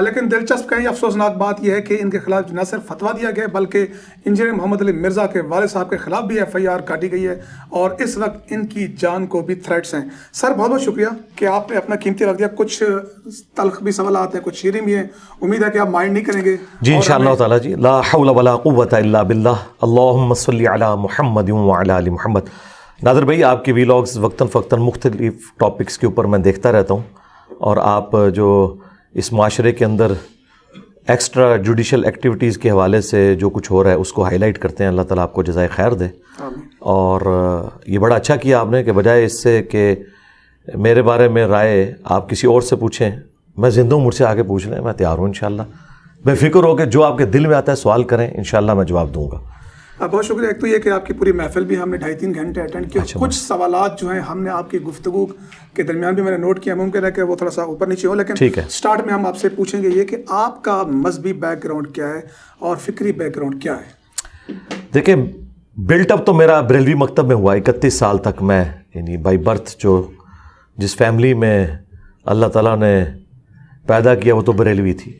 لیکن دلچسپ کہیں افسوسناک بات یہ ہے کہ ان کے خلاف نہ صرف فتویٰ دیا گیا بلکہ انجینئر محمد علی مرزا کے والد صاحب کے خلاف بھی FIR کاٹی گئی ہے اور اس وقت ان کی جان کو بھی تھریٹس ہیں. سر بہت بہت شکریہ کہ آپ نے اپنا قیمتی وقت دیا. کچھ تلخ بھی سوالات ہیں, کچھ شیریں بھی ہیں, امید ہے کہ آپ مائنڈ نہیں کریں گے. جی انشاءاللہ تعالی جی. لا حول ولا قوت الا باللہ. اللہم صلی علی محمد وعلی آل محمد. ناظر بھائی آپ کے ویلاگز وقتاً فوقتاً مختلف ٹاپکس کے اوپر میں دیکھتا رہتا ہوں, اور آپ جو اس معاشرے کے اندر ایکسٹرا جوڈیشل ایکٹیویٹیز کے حوالے سے جو کچھ ہو رہا ہے اس کو ہائی لائٹ کرتے ہیں. اللہ تعالیٰ آپ کو جزائے خیر دے. اور یہ بڑا اچھا کیا آپ نے کہ بجائے اس سے کہ میرے بارے میں رائے آپ کسی اور سے پوچھیں, میں زندہ ہوں, مجھ سے آگے پوچھ لیں, میں تیار ہوں انشاءاللہ. بے فکر ہو کہ جو آپ کے دل میں آتا ہے سوال کریں, انشاءاللہ میں جواب دوں گا. بہت شکریہ. ایک تو یہ کہ آپ کی پوری محفل بھی ہم نے 2.5-3 گھنٹے اٹینڈ کیا. کچھ سوالات جو ہیں ہم نے آپ کی گفتگو کے درمیان بھی میں نے نوٹ کیا, ممکن ہے کہ وہ تھوڑا سا اوپر نیچے ہو, لیکن سٹارٹ میں ہم آپ سے پوچھیں گے یہ کہ آپ کا مذہبی بیک گراؤنڈ کیا ہے اور فکری بیک گراؤنڈ کیا ہے؟ دیکھیں بلٹ اپ تو میرا بریلوی مکتب میں ہوا 31 سال تک. میں یعنی بائی برتھ جو جس فیملی میں اللہ تعالیٰ نے پیدا کیا وہ تو بریلوی تھی,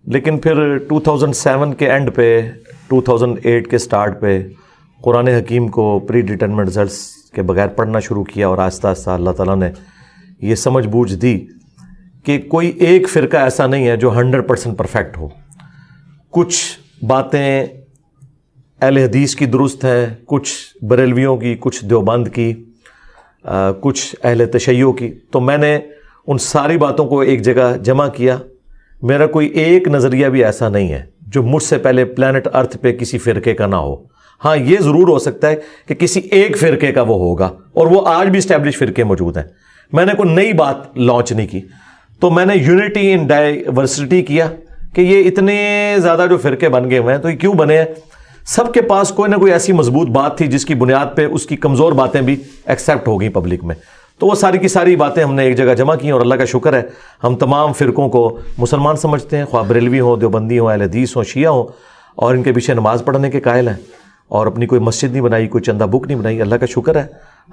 لیکن پھر 2007 کے اینڈ پہ 2008 کے سٹارٹ پہ قرآن حکیم کو پری ڈیٹرمنٹ رزلٹس کے بغیر پڑھنا شروع کیا, اور آہستہ آہستہ اللہ تعالیٰ نے یہ سمجھ بوجھ دی کہ کوئی ایک فرقہ ایسا نہیں ہے جو 100% پرفیکٹ ہو. کچھ باتیں اہل حدیث کی درست ہیں, کچھ بریلویوں کی, کچھ دیوبند کی, کچھ اہل تشیع کی. تو میں نے ان ساری باتوں کو ایک جگہ جمع کیا. میرا کوئی ایک نظریہ بھی ایسا نہیں ہے جو مجھ سے پہلے پلانٹ ارتھ پہ کسی فرقے کا نہ ہو. ہاں یہ ضرور ہو سکتا ہے کہ کسی ایک فرقے کا وہ ہوگا, اور وہ آج بھی اسٹیبلش فرقے موجود ہیں. میں نے کوئی نئی بات لانچ نہیں کی, تو میں نے یونٹی ان ڈائیورسٹی کیا کہ یہ اتنے زیادہ جو فرقے بن گئے ہوئے ہیں تو یہ کیوں بنے ہیں؟ سب کے پاس کوئی نہ کوئی ایسی مضبوط بات تھی جس کی بنیاد پہ اس کی کمزور باتیں بھی ایکسیپٹ ہو گئیں پبلک میں. تو وہ ساری کی ساری باتیں ہم نے ایک جگہ جمع کی, اور اللہ کا شکر ہے ہم تمام فرقوں کو مسلمان سمجھتے ہیں, خواہ بریلوی ہوں, دیوبندی ہوں, اہل حدیث ہوں, شیعہ ہوں, اور ان کے پیچھے نماز پڑھنے کے قائل ہیں, اور اپنی کوئی مسجد نہیں بنائی, کوئی چندہ بک نہیں بنائی. اللہ کا شکر ہے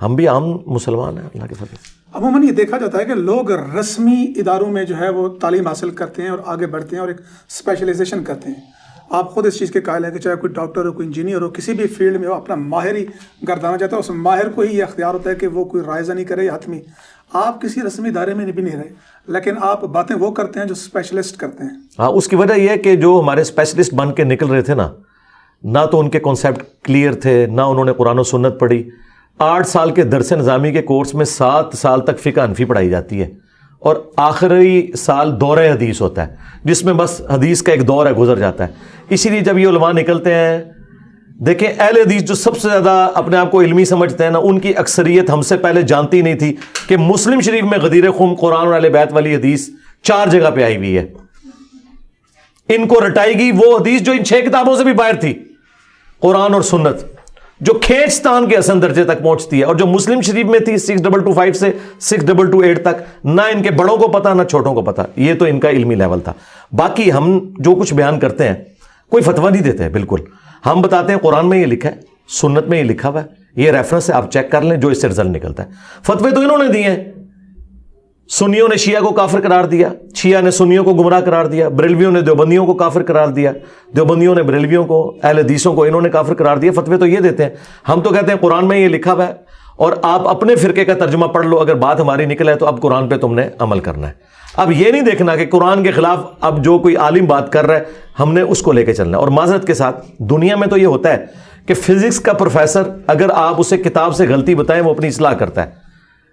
ہم بھی عام مسلمان ہیں اللہ کے فضل سے. عموماً یہ دیکھا جاتا ہے کہ لوگ رسمی اداروں میں جو ہے وہ تعلیم حاصل کرتے ہیں اور آگے بڑھتے ہیں اور ایک اسپیشلائزیشن کرتے ہیں. آپ خود اس چیز کے قائل ہیں کہ چاہے کوئی ڈاکٹر ہو, کوئی انجینئر ہو, کسی بھی فیلڈ میں ہو, اپنا ماہر ہی گردانا چاہتا ہے. اس ماہر کو ہی یہ اختیار ہوتا ہے کہ وہ کوئی رائزہ نہیں کرے یا حتمی. آپ کسی رسمی ادارے میں بھی نہیں رہے, لیکن آپ باتیں وہ کرتے ہیں جو اسپیشلسٹ کرتے ہیں. ہاں, اس کی وجہ یہ ہے کہ جو ہمارے اسپیشلسٹ بن کے نکل رہے تھے نا تو ان کے کانسیپٹ کلیئر تھے, نہ انہوں نے قرآن و سنت پڑھی. 8 سال کے درس نظامی کے کورس میں 7 سال تک فقہ حنفی پڑھائی جاتی ہے, اور آخری سال دور حدیث ہوتا ہے جس میں بس حدیث کا ایک دور ہے گزر جاتا ہے. اسی لیے جب یہ علماء نکلتے ہیں, دیکھیں اہل حدیث جو سب سے زیادہ اپنے آپ کو علمی سمجھتے ہیں نا, ان کی اکثریت ہم سے پہلے جانتی نہیں تھی کہ مسلم شریف میں غدیر خم قرآن اور اہل بیت والی حدیث 4 جگہ پہ آئی ہوئی ہے. ان کو رٹائی گئی وہ حدیث جو ان 6 کتابوں سے بھی باہر تھی, قرآن اور سنت, جو کھینچتان کے حسن درجے تک پہنچتی ہے, اور جو مسلم شریف میں تھی 6225 سے 6228 تک, نہ ان کے بڑوں کو پتا نہ چھوٹوں کو پتا. یہ تو ان کا علمی لیول تھا. باقی ہم جو کچھ بیان کرتے ہیں کوئی فتویٰ نہیں دیتے ہیں, بالکل ہم بتاتے ہیں قرآن میں یہ لکھا ہے, سنت میں یہ لکھا ہوا ہے, یہ ریفرنس ہے, آپ چیک کر لیں جو اس سے رزلٹ نکلتا ہے. فتوے تو انہوں نے دیے ہیں. سنیوں نے شیعہ کو کافر قرار دیا, شیعہ نے سنیوں کو گمراہ قرار دیا, بریلویوں نے دیوبندیوں کو کافر قرار دیا, دیوبندیوں نے بریلویوں کو, اہل حدیثوں کو انہوں نے کافر قرار دیا. فتوے تو یہ دیتے ہیں. ہم تو کہتے ہیں قرآن میں یہ لکھا ہوا ہے اور آپ اپنے فرقے کا ترجمہ پڑھ لو, اگر بات ہماری نکلے تو اب قرآن پہ تم نے عمل کرنا ہے. اب یہ نہیں دیکھنا کہ قرآن کے خلاف اب جو کوئی عالم بات کر رہا ہے ہم نے اس کو لے کے چلنا ہے. اور معذرت کے ساتھ دنیا میں تو یہ ہوتا ہے کہ فزکس کا پروفیسر اگر آپ اسے کتاب سے غلطی بتائیں وہ اپنی اصلاح کرتا ہے,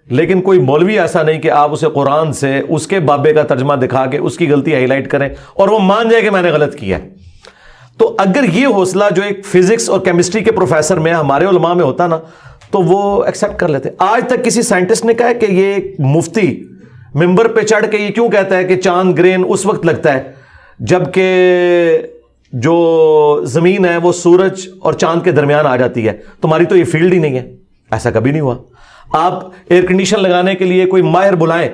لیکن کوئی مولوی ایسا نہیں کہ آپ اسے قرآن سے اس کے بابے کا ترجمہ دکھا کے اس کی غلطی ہائی لائٹ کریں اور وہ مان جائے کہ میں نے غلط کیا ہے. تو اگر یہ حوصلہ جو ایک فزکس اور کیمسٹری کے پروفیسر میں ہمارے علماء میں ہوتا نا تو وہ ایکسیپٹ کر لیتے. آج تک کسی سائنٹسٹ نے کہا کہ یہ مفتی ممبر پہ چڑھ کے یہ کیوں کہتا ہے کہ چاند گرین اس وقت لگتا ہے جبکہ جو زمین ہے وہ سورج اور چاند کے درمیان آ جاتی ہے, تمہاری تو یہ فیلڈ ہی نہیں ہے. ایسا کبھی نہیں ہوا. آپ ایئر کنڈیشن لگانے کے لیے کوئی ماہر بلائیں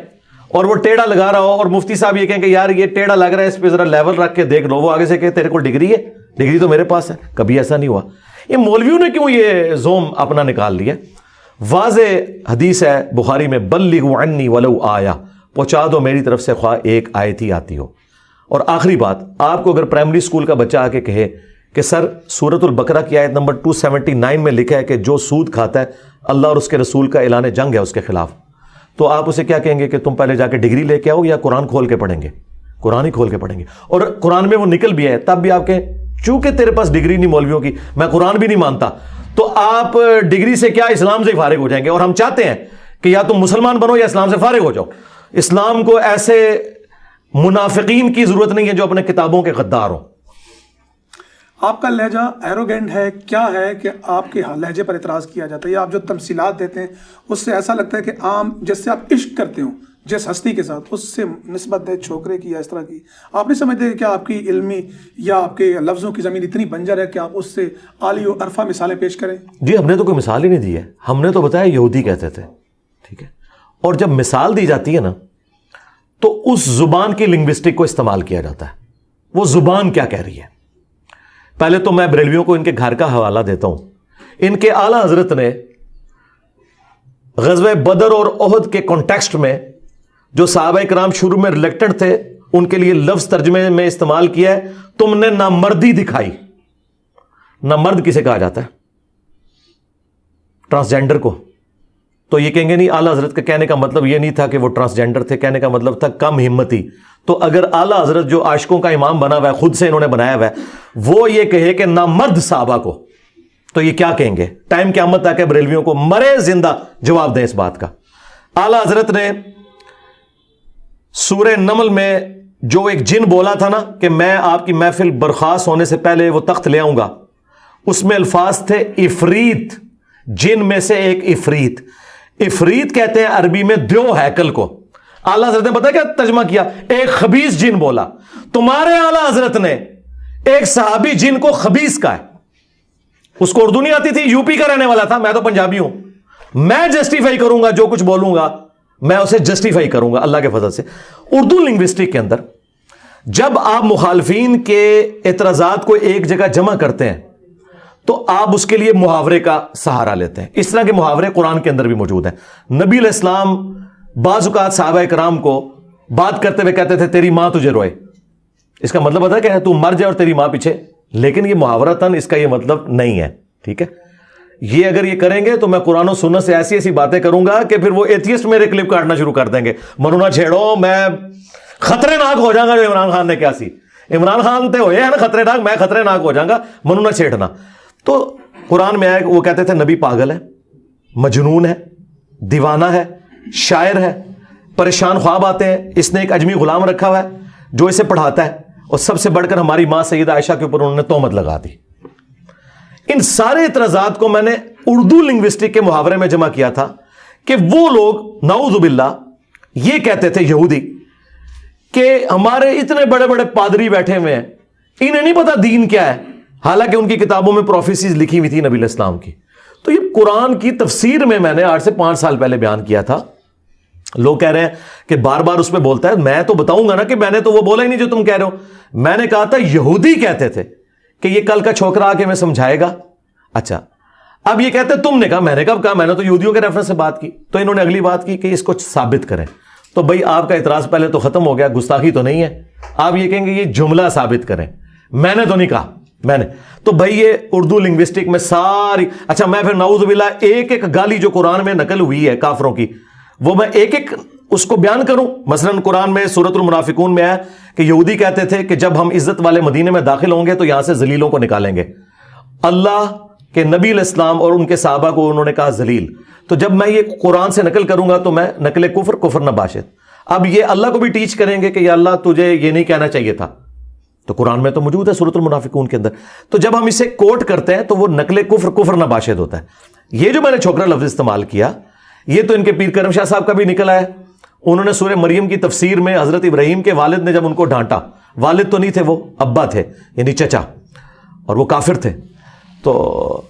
اور وہ ٹیڑھا لگا رہا ہو اور مفتی صاحب یہ کہیں کہ یار یہ ٹیڑھا لگ رہا ہے, اس پہ ذرا لیول رکھ کے دیکھ لو, وہ آگے سے کہ تیرے کو ڈگری ہے, ڈگری تو میرے پاس ہے. کبھی ایسا نہیں ہوا. یہ مولویوں نے کیوں یہ زوم اپنا نکال لیا؟ واضح حدیث ہے بخاری میں, بلغوا عنی ولو آیا, پہنچا دو میری طرف سے خواہ ایک آیت ہی آتی ہو. اور آخری بات, آپ کو اگر پرائمری اسکول کا بچہ آ کے کہے کہ سر سورۃ البقرہ کی آیت نمبر 279 میں لکھا ہے کہ جو سود کھاتا ہے اللہ اور اس کے رسول کا اعلان جنگ ہے اس کے خلاف, تو آپ اسے کیا کہیں گے کہ تم پہلے جا کے ڈگری لے کے آؤ یا قرآن کھول کے پڑھیں گے؟ قرآن ہی کھول کے پڑھیں گے. اور قرآن میں وہ نکل بھی ہے تب بھی آپ کہیں چونکہ تیرے پاس ڈگری نہیں مولویوں کی, میں قرآن بھی نہیں مانتا, تو آپ ڈگری سے کیا اسلام سے ہی فارغ ہو جائیں گے. اور ہم چاہتے ہیں کہ یا تم مسلمان بنو یا اسلام سے فارغ ہو جاؤ. اسلام کو ایسے منافقین کی ضرورت نہیں ہے جو اپنے کتابوں کے غدار ہوں. آپ کا لہجہ ایروگینٹ ہے, کیا ہے کہ آپ کے لہجے پر اعتراض کیا جاتا ہے, یا آپ جو تمثیلات دیتے ہیں اس سے ایسا لگتا ہے کہ عام جس سے آپ عشق کرتے ہو جس ہستی کے ساتھ اس سے نسبت ہے چھوکرے کی یا اس طرح کی, آپ نہیں سمجھتے کہ آپ کی علمی یا آپ کے لفظوں کی زمین اتنی بنجر ہے کہ آپ اس سے عالی و عرفہ مثالیں پیش کریں؟ جی ہم نے تو کوئی مثال ہی نہیں دی ہے, ہم نے تو بتایا یہودی کہتے تھے, ٹھیک ہے. اور جب مثال دی جاتی ہے نا تو اس زبان کی لنگوسٹک کو استعمال کیا جاتا ہے, وہ زبان کیا کہہ رہی ہے. پہلے تو میں بریلویوں کو ان کے گھر کا حوالہ دیتا ہوں. ان کے اعلیٰ حضرت نے غزوہ بدر اور احد کے کانٹیکسٹ میں جو صحابہ کرام شروع میں ریلیکٹنٹ تھے ان کے لیے لفظ ترجمے میں استعمال کیا ہے, تم نے نامردی دکھائی. نامرد کسے کہا جاتا ہے؟ ٹرانسجینڈر کو. تو یہ کہیں گے نہیں اعلیٰ حضرت کا کہنے کا مطلب یہ نہیں تھا کہ وہ ٹرانسجینڈر تھے, کہنے کا مطلب تھا کم ہمتی. تو اگر اعلیٰ حضرت جو عاشقوں کا امام بنا ہوا ہے, خود سے انہوں نے بنایا ہوا ہے, وہ یہ کہے کہ نامرد صحابہ کو, تو یہ کیا کہیں گے؟ ٹائم قیامت تک ہے بریلویوں کو مرے زندہ جواب دیں اس بات کا. اعلیٰ حضرت نے سورہ نمل میں جو ایک جن بولا تھا نا کہ میں آپ کی محفل برخاست ہونے سے پہلے وہ تخت لے آؤں گا, اس میں الفاظ تھے افریت, جن میں سے ایک افریت. افریت کہتے ہیں عربی میں دیو ہیکل کو. اعلیٰ حضرت نے پتا کیا ترجمہ کیا؟ ایک خبیث جن بولا. تمہارے اعلیٰ حضرت نے ایک صحابی جن کو خبیث کہا ہے. اس کو اردو نہیں آتی تھی, یو پی کا رہنے والا تھا, میں تو پنجابی ہوں, میں جسٹیفائی کروں گا جو کچھ بولوں گا, میں اسے جسٹیفائی کروں گا اللہ کے فضل سے. اردو لنگوسٹک کے اندر جب آپ مخالفین کے اعتراضات کو ایک جگہ جمع کرتے ہیں تو آپ اس کے لیے محاورے کا سہارا لیتے ہیں. اس طرح کے محاورے قرآن کے اندر بھی موجود ہیں. نبی علیہ السلام بعض اوقات صحابہ کرام کو بات کرتے ہوئے کہتے تھے تیری ماں تجھے روئے. اس کا مطلب پتا ہے کہ تو مر جائے اور تیری ماں پیچھے, لیکن یہ محاورتاً اس کا یہ مطلب نہیں ہے, ٹھیک ہے. یہ اگر یہ کریں گے تو میں قرآن و سنت سے ایسی ایسی باتیں کروں گا کہ پھر وہ ایتھیسٹ میرے کلپ کاٹنا شروع کر دیں گے. منو نہ چھیڑو, میں خطرے ناک ہو جاؤں گا. جو عمران خان نے کیا سی, عمران خان تے ہوئے ہیں نا خطرے ناک, میں خطرے ناک ہو جاؤں گا, منو نہ چھیڑنا. تو قرآن میں آئے وہ کہتے تھے نبی پاگل ہے, مجنون ہے, دیوانہ ہے, شاعر ہے, پریشان خواب آتے ہیں, اس نے ایک اجمی غلام رکھا ہوا ہے جو اسے پڑھاتا ہے, اور سب سے بڑھ کر ہماری ماں سیدہ عائشہ کے اوپر انہوں نے تہمت لگا دی. ان سارے اعتراضات کو میں نے اردو لنگوسٹک کے محاورے میں جمع کیا تھا کہ وہ لوگ نعوذ باللہ یہ کہتے تھے یہودی کہ ہمارے اتنے بڑے بڑے پادری بیٹھے ہوئے ہیں, انہیں نہیں پتا دین کیا ہے, حالانکہ ان کی کتابوں میں پروفیسیز لکھی ہوئی تھی نبی علیہ السلام کی. تو یہ قرآن کی تفسیر میں نے 8 سے 5 سال پہلے بیان کیا تھا. لوگ کہہ رہے ہیں کہ بار بار اس میں بولتا ہے, میں تو بتاؤں گا نا کہ میں نے تو وہ بولا ہی نہیں جو تم کہہ رہے ہو. میں نے کہا تھا یہودی کہتے تھے کہ یہ کل کا چھوکرا آ کے میں سمجھائے گا. اچھا اب یہ کہتے تم نے کہا, میں نے کب کہا, میں نے تو یہودیوں کے ریفرنس سے بات کی. تو انہوں نے اگلی بات کی کہ اس کو ثابت کریں. تو بھائی آپ کا اعتراض پہلے تو ختم ہو گیا, گستاخی تو نہیں ہے. آپ یہ کہیں گے یہ جملہ ثابت کریں, میں نے تو نہیں کہا, میں نے تو بھائی یہ اردو لنگوسٹک میں ساری. اچھا میں پھر نعوذ باللہ ایک ایک گالی جو قرآن میں نقل ہوئی ہے کافروں کی, وہ میں ایک ایک اس کو بیان کروں. مثلا قرآن میں سورۃ المنافقون میں ہے کہ یہودی کہتے تھے کہ جب ہم عزت والے مدینے میں داخل ہوں گے تو یہاں سے ذلیلوں کو نکالیں گے. اللہ کے نبی علیہ السلام اور ان کے صحابہ کو انہوں نے کہا ذلیل. تو جب میں یہ قرآن سے نقل کروں گا تو میں نقل کفر, کفر نہ باشد. اب یہ اللہ کو بھی ٹیچ کریں گے کہ یا اللہ تجھے یہ نہیں کہنا چاہیے تھا, تو قرآن میں تو موجود ہے سورۃ المنافقون کے اندر. تو جب ہم اسے کوٹ کرتے ہیں تو وہ نقل کفر, کفر نہ باشد ہوتا ہے. یہ جو میں نے چھوکرا لفظ استعمال کیا یہ تو ان کے پیر کرم شاہ صاحب کا بھی نکلا ہے. انہوں نے سورہ مریم کی تفسیر میں حضرت ابراہیم کے والد نے جب ان کو ڈانٹا, والد تو نہیں تھے وہ ابا تھے یعنی چچا, اور وہ کافر تھے, تو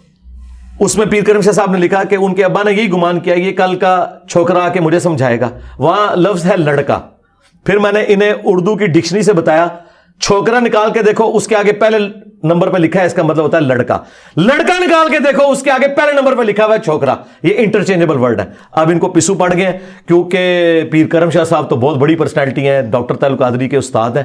اس میں پیر کرم شاہ صاحب نے لکھا کہ ان کے ابا نے یہی گمان کیا یہ کل کا چھوکرا آ کے مجھے سمجھائے گا. وہاں لفظ ہے لڑکا. پھر میں نے انہیں اردو کی ڈکشنری سے بتایا چھوکرا نکال کے دیکھو اس کے آگے پہلے نمبر پہ لکھا ہے اس کا مطلب ہوتا ہے لڑکا. لڑکا نکال کے دیکھو اس کے آگے پہلے نمبر پہ لکھا ہوا ہے چھوکرا. یہ انٹرچینجبل ورڈ ہے. اب ان کو پسو پڑ گئے کیونکہ پیر کرم شاہ صاحب تو بہت بڑی پرسنالٹی ہیں, ڈاکٹر طاہر القادری کے استاد ہیں,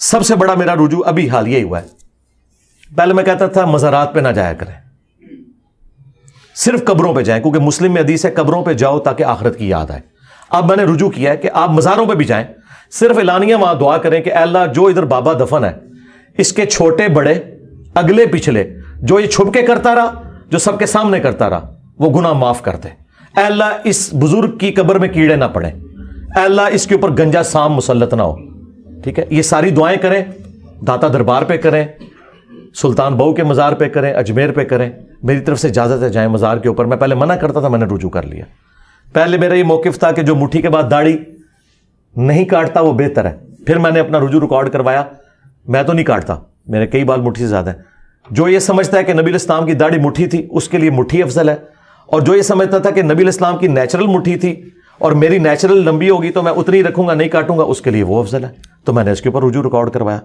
سب سے بڑا میرا رجوع ابھی حالیہ ہی ہوا ہے. پہلے میں کہتا تھا مزارات پہ نہ جایا کریں, صرف قبروں پہ جائیں, کیونکہ مسلم میں حدیث ہے قبروں پہ جاؤ تاکہ آخرت کی یاد آئے. اب میں نے رجوع کیا ہے کہ آپ مزاروں پہ بھی جائیں, صرف اعلانیہ وہاں دعا کریں کہ اے اللہ جو ادھر بابا دفن ہے اس کے چھوٹے بڑے اگلے پچھلے جو یہ چھپ کے کرتا رہا جو سب کے سامنے کرتا رہا وہ گناہ معاف کر دے. اے اللہ اس بزرگ کی قبر میں کیڑے نہ پڑیں, اے اللہ اس کے اوپر گنجا سام مسلط نہ ہو. ٹھیک ہے, یہ ساری دعائیں کریں, داتا دربار پہ کریں, سلطان بہو کے مزار پہ کریں, اجمیر پہ کریں. میری طرف سے اجازت ہے جائیں مزار کے اوپر. میں پہلے منع کرتا تھا, میں نے رجوع کر لیا. پہلے میرا یہ موقف تھا کہ جو مٹھی کے بعد داڑھی نہیں کاٹتا وہ بہتر ہے. پھر میں نے اپنا رجوع ریکارڈ کروایا, میں تو نہیں کاٹتا, میرے کئی بال مٹھی سے زیادہ ہیں. جو یہ سمجھتا ہے کہ نبی الاسلام کی داڑھی مٹھی تھی اس کے لیے مٹھی افضل ہے, اور جو یہ سمجھتا تھا کہ نبی الاسلام کی نیچرل مٹھی تھی اور میری نیچرل لمبی ہوگی تو میں اتنی رکھوں گا نہیں کاٹوں گا, اس کے لیے وہ افضل ہے. تو میں نے اس کے اوپر رجوع ریکارڈ کروایا.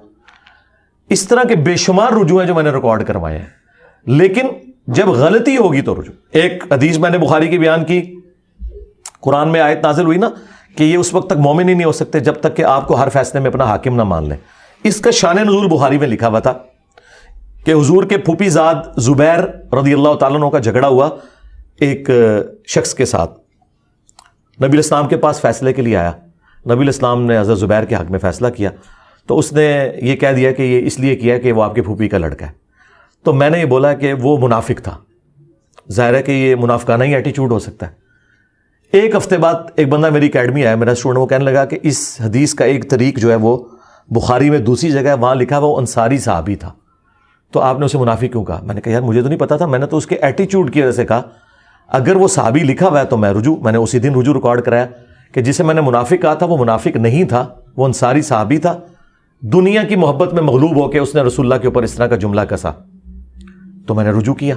اس طرح کے بے شمار رجوع ہیں جو میں نے ریکارڈ کروائے ہیں. لیکن جب غلطی ہوگی تو رجوع. ایک حدیث میں نے بخاری کی بیان کی, قرآن میں آیت نازل ہوئی نا کہ یہ اس وقت تک مومن ہی نہیں ہو سکتے جب تک کہ آپ کو ہر فیصلے میں اپنا حاکم نہ مان لیں. اس کا شان نزول بخاری میں لکھا ہوا تھا کہ حضور کے پھوپھی زاد زبیر رضی اللہ تعالیٰ عنہ کا جھگڑا ہوا ایک شخص کے ساتھ. نبی الاسلام کے پاس فیصلے کے لیے آیا. نبی الاسلام نے حضرت زبیر کے حق میں فیصلہ کیا تو اس نے یہ کہہ دیا کہ یہ اس لیے کیا کہ وہ آپ کے پھوپھی کا لڑکا ہے. تو میں نے یہ بولا کہ وہ منافق تھا. ظاہر ہے کہ یہ منافقانہ ہی ایٹیچیوڈ ہو سکتا ہے. ایک ہفتے بعد ایک بندہ میری اکیڈمی آیا, میرا اسٹوڈنٹ, وہ کہنے لگا کہ اس حدیث کا ایک طریق جو ہے وہ بخاری میں دوسری جگہ ہے, وہاں لکھا وہ انصاری صحابی تھا, تو آپ نے اسے منافق کیوں کہا؟ میں نے کہا یار مجھے تو نہیں پتا تھا, میں نے تو اس کے ایٹیچیوڈ کی وجہ سے کہا. اگر وہ صحابی لکھا ہوا ہے تو میں نے اسی دن رجوع ریکارڈ کرایا کہ جسے میں نے منافق کہا تھا وہ منافق نہیں تھا, وہ انصاری صحابی تھا. دنیا کی محبت میں مغلوب ہو کے اس نے رسول اللہ کے اوپر اس طرح کا جملہ کسا, تو میں نے رجوع کیا.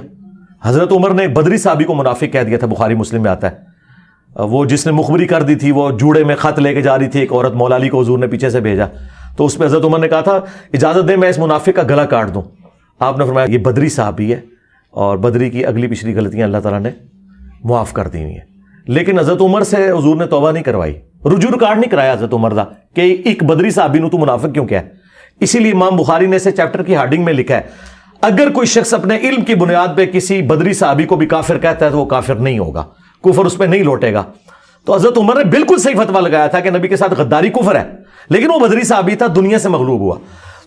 حضرت عمر نے ایک بدری صحابی کو منافق کہہ دیا تھا, بخاری مسلم میں آتا ہے. وہ جس نے مخبری کر دی تھی, وہ جوڑے میں خط لے کے جا رہی تھی, ایک عورت مولا علی کو حضور نے پیچھے سے بھیجا, تو اس پہ حضرت عمر نے کہا تھا اجازت دے میں اس منافق کا گلا کاٹ دوں. آپ نے فرمایا یہ بدری صحابی ہے اور بدری کی اگلی پچھلی غلطیاں اللہ تعالیٰ نے معاف کر دی ہیں. لیکن حضرت عمر سے حضور نے توبہ نہیں کروائی, رجوع ریکارڈ نہیں کرایا حضرت عمر دا کہ ایک بدری صحابی نو تو منافق کیوں کیا ہے. اسی لیے امام بخاری نے اسے چیپٹر کی ہیڈنگ میں لکھا ہے اگر کوئی شخص اپنے علم کی بنیاد پہ کسی بدری صحابی کو بھی کافر کہتا ہے تو وہ کافر نہیں ہوگا, کفر اس پہ نہیں لوٹے گا. تو حضرت عمر نے بالکل صحیح فتویٰ لگایا تھا کہ نبی کے ساتھ غداری کفر ہے, لیکن وہ بدری صحابی تھا, دنیا سے مغلوب ہوا.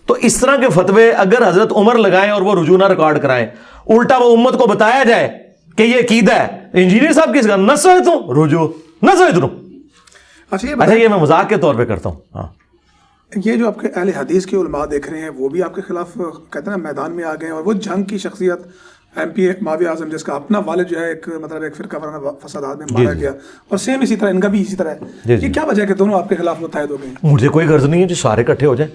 تو اس طرح کے فتوے اگر حضرت عمر لگائیں اور وہ رجوع نہ ریکارڈ کرائیں, الٹا وہ امت کو بتایا جائے کہ یہ عقیدہ ہے, انجینئر صاحب کس کا نہ سوئے تو رجوع نہ سوئے تو. اچھا یہ میں مذاق کے طور پہ کرتا ہوں. ہاں یہ جو آپ کے اہل حدیث کے علماء دیکھ رہے ہیں وہ بھی آپ کے خلاف کہتے ہیں نا میدان میں آ گئے ہیں, اور وہ جنگ کی شخصیت ایم پی معاویہ اعظم جس کا اپنا والد جو ہے ایک فرقہ وارانہ فسادات میں مارا گیا, اور سیم اسی طرح ان کا بھی اسی طرح ہے. یہ کیا وجہ ہے کہ دونوں آپ کے خلاف متحد ہو گئے؟ مجھے کوئی غرض نہیں ہے جو سارے اکٹھے ہو جائیں.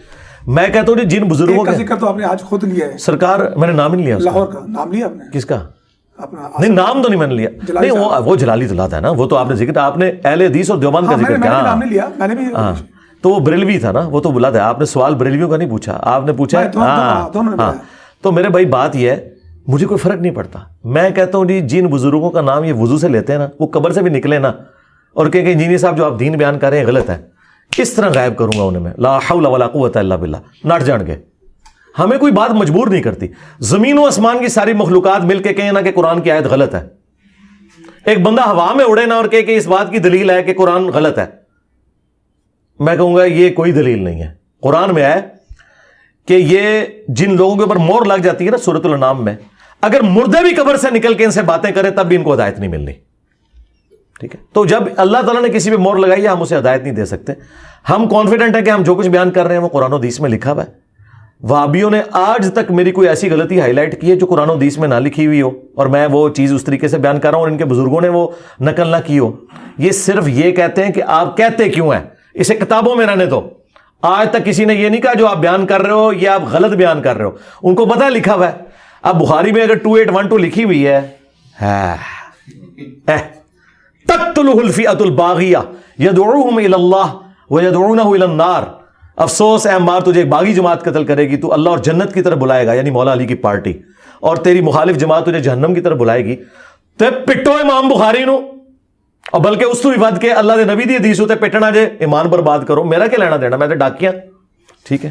میں کہتا ہوں جن بزرگوں کا ذکر تو آپ نے آج خود لیا ہے, سرکار میں نے نام نہیں لیا, لاہور کا نام لیا آپ نے, کس کا؟ اپنا نہیں نام تو نہیں میں نے لیا, نہیں وہ جلالی دلات ہے نا, وہ تو آپ نے ذکر, آپ نے اہل حدیث اور دیوبند کا ذکر کیا. نام نہیں لیا میں نے بھی, تو وہ بریلوی تھا نا, وہ تو بلا تھا. آپ نے سوال بریلویوں کا نہیں پوچھا, آپ نے پوچھا ہاں. تو میرے بھائی بات یہ ہے مجھے کوئی فرق نہیں پڑتا. میں کہتا ہوں جی جن بزرگوں کا نام یہ وضو سے لیتے ہیں نا, وہ قبر سے بھی نکلے نا اور کہ انجینئر صاحب جو آپ دین بیان کر رہے ہیں غلط ہے, کس طرح غائب کروں گا انہیں میں؟ لا حول ولا قوت الا باللہ. نٹ جان گے. ہمیں کوئی بات مجبور نہیں کرتی. زمین و آسمان کی ساری مخلوقات مل کے کہیں نا کہ قرآن کی آیت غلط ہے. ایک بندہ ہوا میں اڑے نا اور کہے کہ اس بات کی دلیل ہے کہ قرآن غلط ہے, میں کہوں گا یہ کوئی دلیل نہیں ہے. قرآن میں ہے کہ یہ جن لوگوں کے اوپر مور لگ جاتی ہے نا سورۃ الانعام میں, اگر مردے بھی قبر سے نکل کے ان سے باتیں کریں تب بھی ان کو ہدایت نہیں ملنی. ٹھیک ہے, تو جب اللہ تعالیٰ نے کسی پہ مور لگائی ہے ہم اسے ہدایت نہیں دے سکتے. ہم کانفیڈنٹ ہیں کہ ہم جو کچھ بیان کر رہے ہیں وہ قرآن و حدیث میں لکھا ہوا ہے. وہابیوں نے آج تک میری کوئی ایسی غلطی ہائی لائٹ کی ہے جو قرآن و حدیث میں نہ لکھی ہوئی ہو اور میں وہ چیز اس طریقے سے بیان کر رہا ہوں اور ان کے بزرگوں نے وہ نقل نہ کی ہو. یہ صرف یہ کہتے ہیں کہ آپ کہتے کیوں ہیں, اسے کتابوں میں رہنے دو. آج تک کسی نے یہ نہیں کہا جو آپ بیان کر رہے ہو یہ آپ غلط بیان کر رہے ہو, ان کو پتہ لکھا ہوا ہے. اب بخاری میں اگر 2812 لکھی ہوئی ہے تقتلہ الفئۃ الباغیہ یدعوہم الی اللہ ویدعونہ الی النار. افسوس اے عمار تجھے ایک باغی جماعت قتل کرے گی, تو اللہ اور جنت کی طرف بلائے گا, یعنی مولا علی کی پارٹی, اور تیری مخالف جماعت تجھے جہنم کی طرف بلائے گی. تو پٹو امام بخاری نو, اور بلکہ اس تو بھی ود کے اللہ دے نبی دی حدیث ہوتے پٹنا جے ایمان برباد کرو. میرا کیا لینا دینا, میں تو ڈاکیاں. ٹھیک ہے.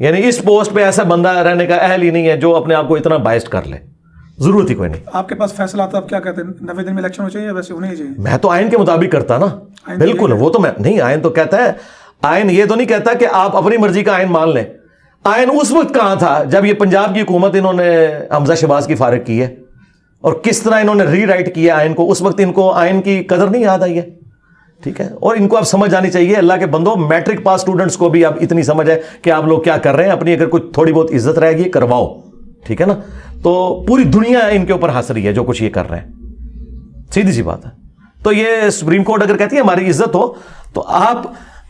یعنی اس پوسٹ پہ ایسا بندہ رہنے کا اہل ہی نہیں ہے جو اپنے آپ کو اتنا بائسڈ کر لے, ضرورت ہی کوئی نہیں. آپ کے پاس فیصلہ آتا, آپ کیا کہتے ہیں 90 دن میں الیکشن ہونا چاہیے یا ویسے ہونے ہی چاہیے؟ میں تو آئین کے مطابق کرتا نا, بالکل. وہ تو میں نہیں, آئین تو کہتا ہے, آئین یہ تو نہیں کہتا کہ آپ اپنی مرضی کا آئین مان لیں. آئین اس وقت کہاں تھا جب یہ پنجاب کی حکومت انہوں نے حمزہ شہباز کی فارغ کی ہے, اور کس طرح انہوں نے ری رائٹ کیا آئین کو. اس وقت ان کو آئین کی قدر نہیں یاد آئی ہے, ٹھیک ہے. اور ان کو اب سمجھ آنی چاہیے, اللہ کے بندوں, میٹرک پاس اسٹوڈنٹس کو بھی اب اتنی سمجھ ہے کہ آپ لوگ کیا کر رہے ہیں. اپنی اگر کوئی تھوڑی بہت عزت رہے گی کرواؤ, ٹھیک ہے نا. تو پوری دنیا ان کے اوپر ہنس رہی ہے جو کچھ یہ کر رہے ہیں, سیدھی سی بات ہے. تو یہ سپریم کورٹ اگر کہتی ہے ہماری عزت ہو, تو آپ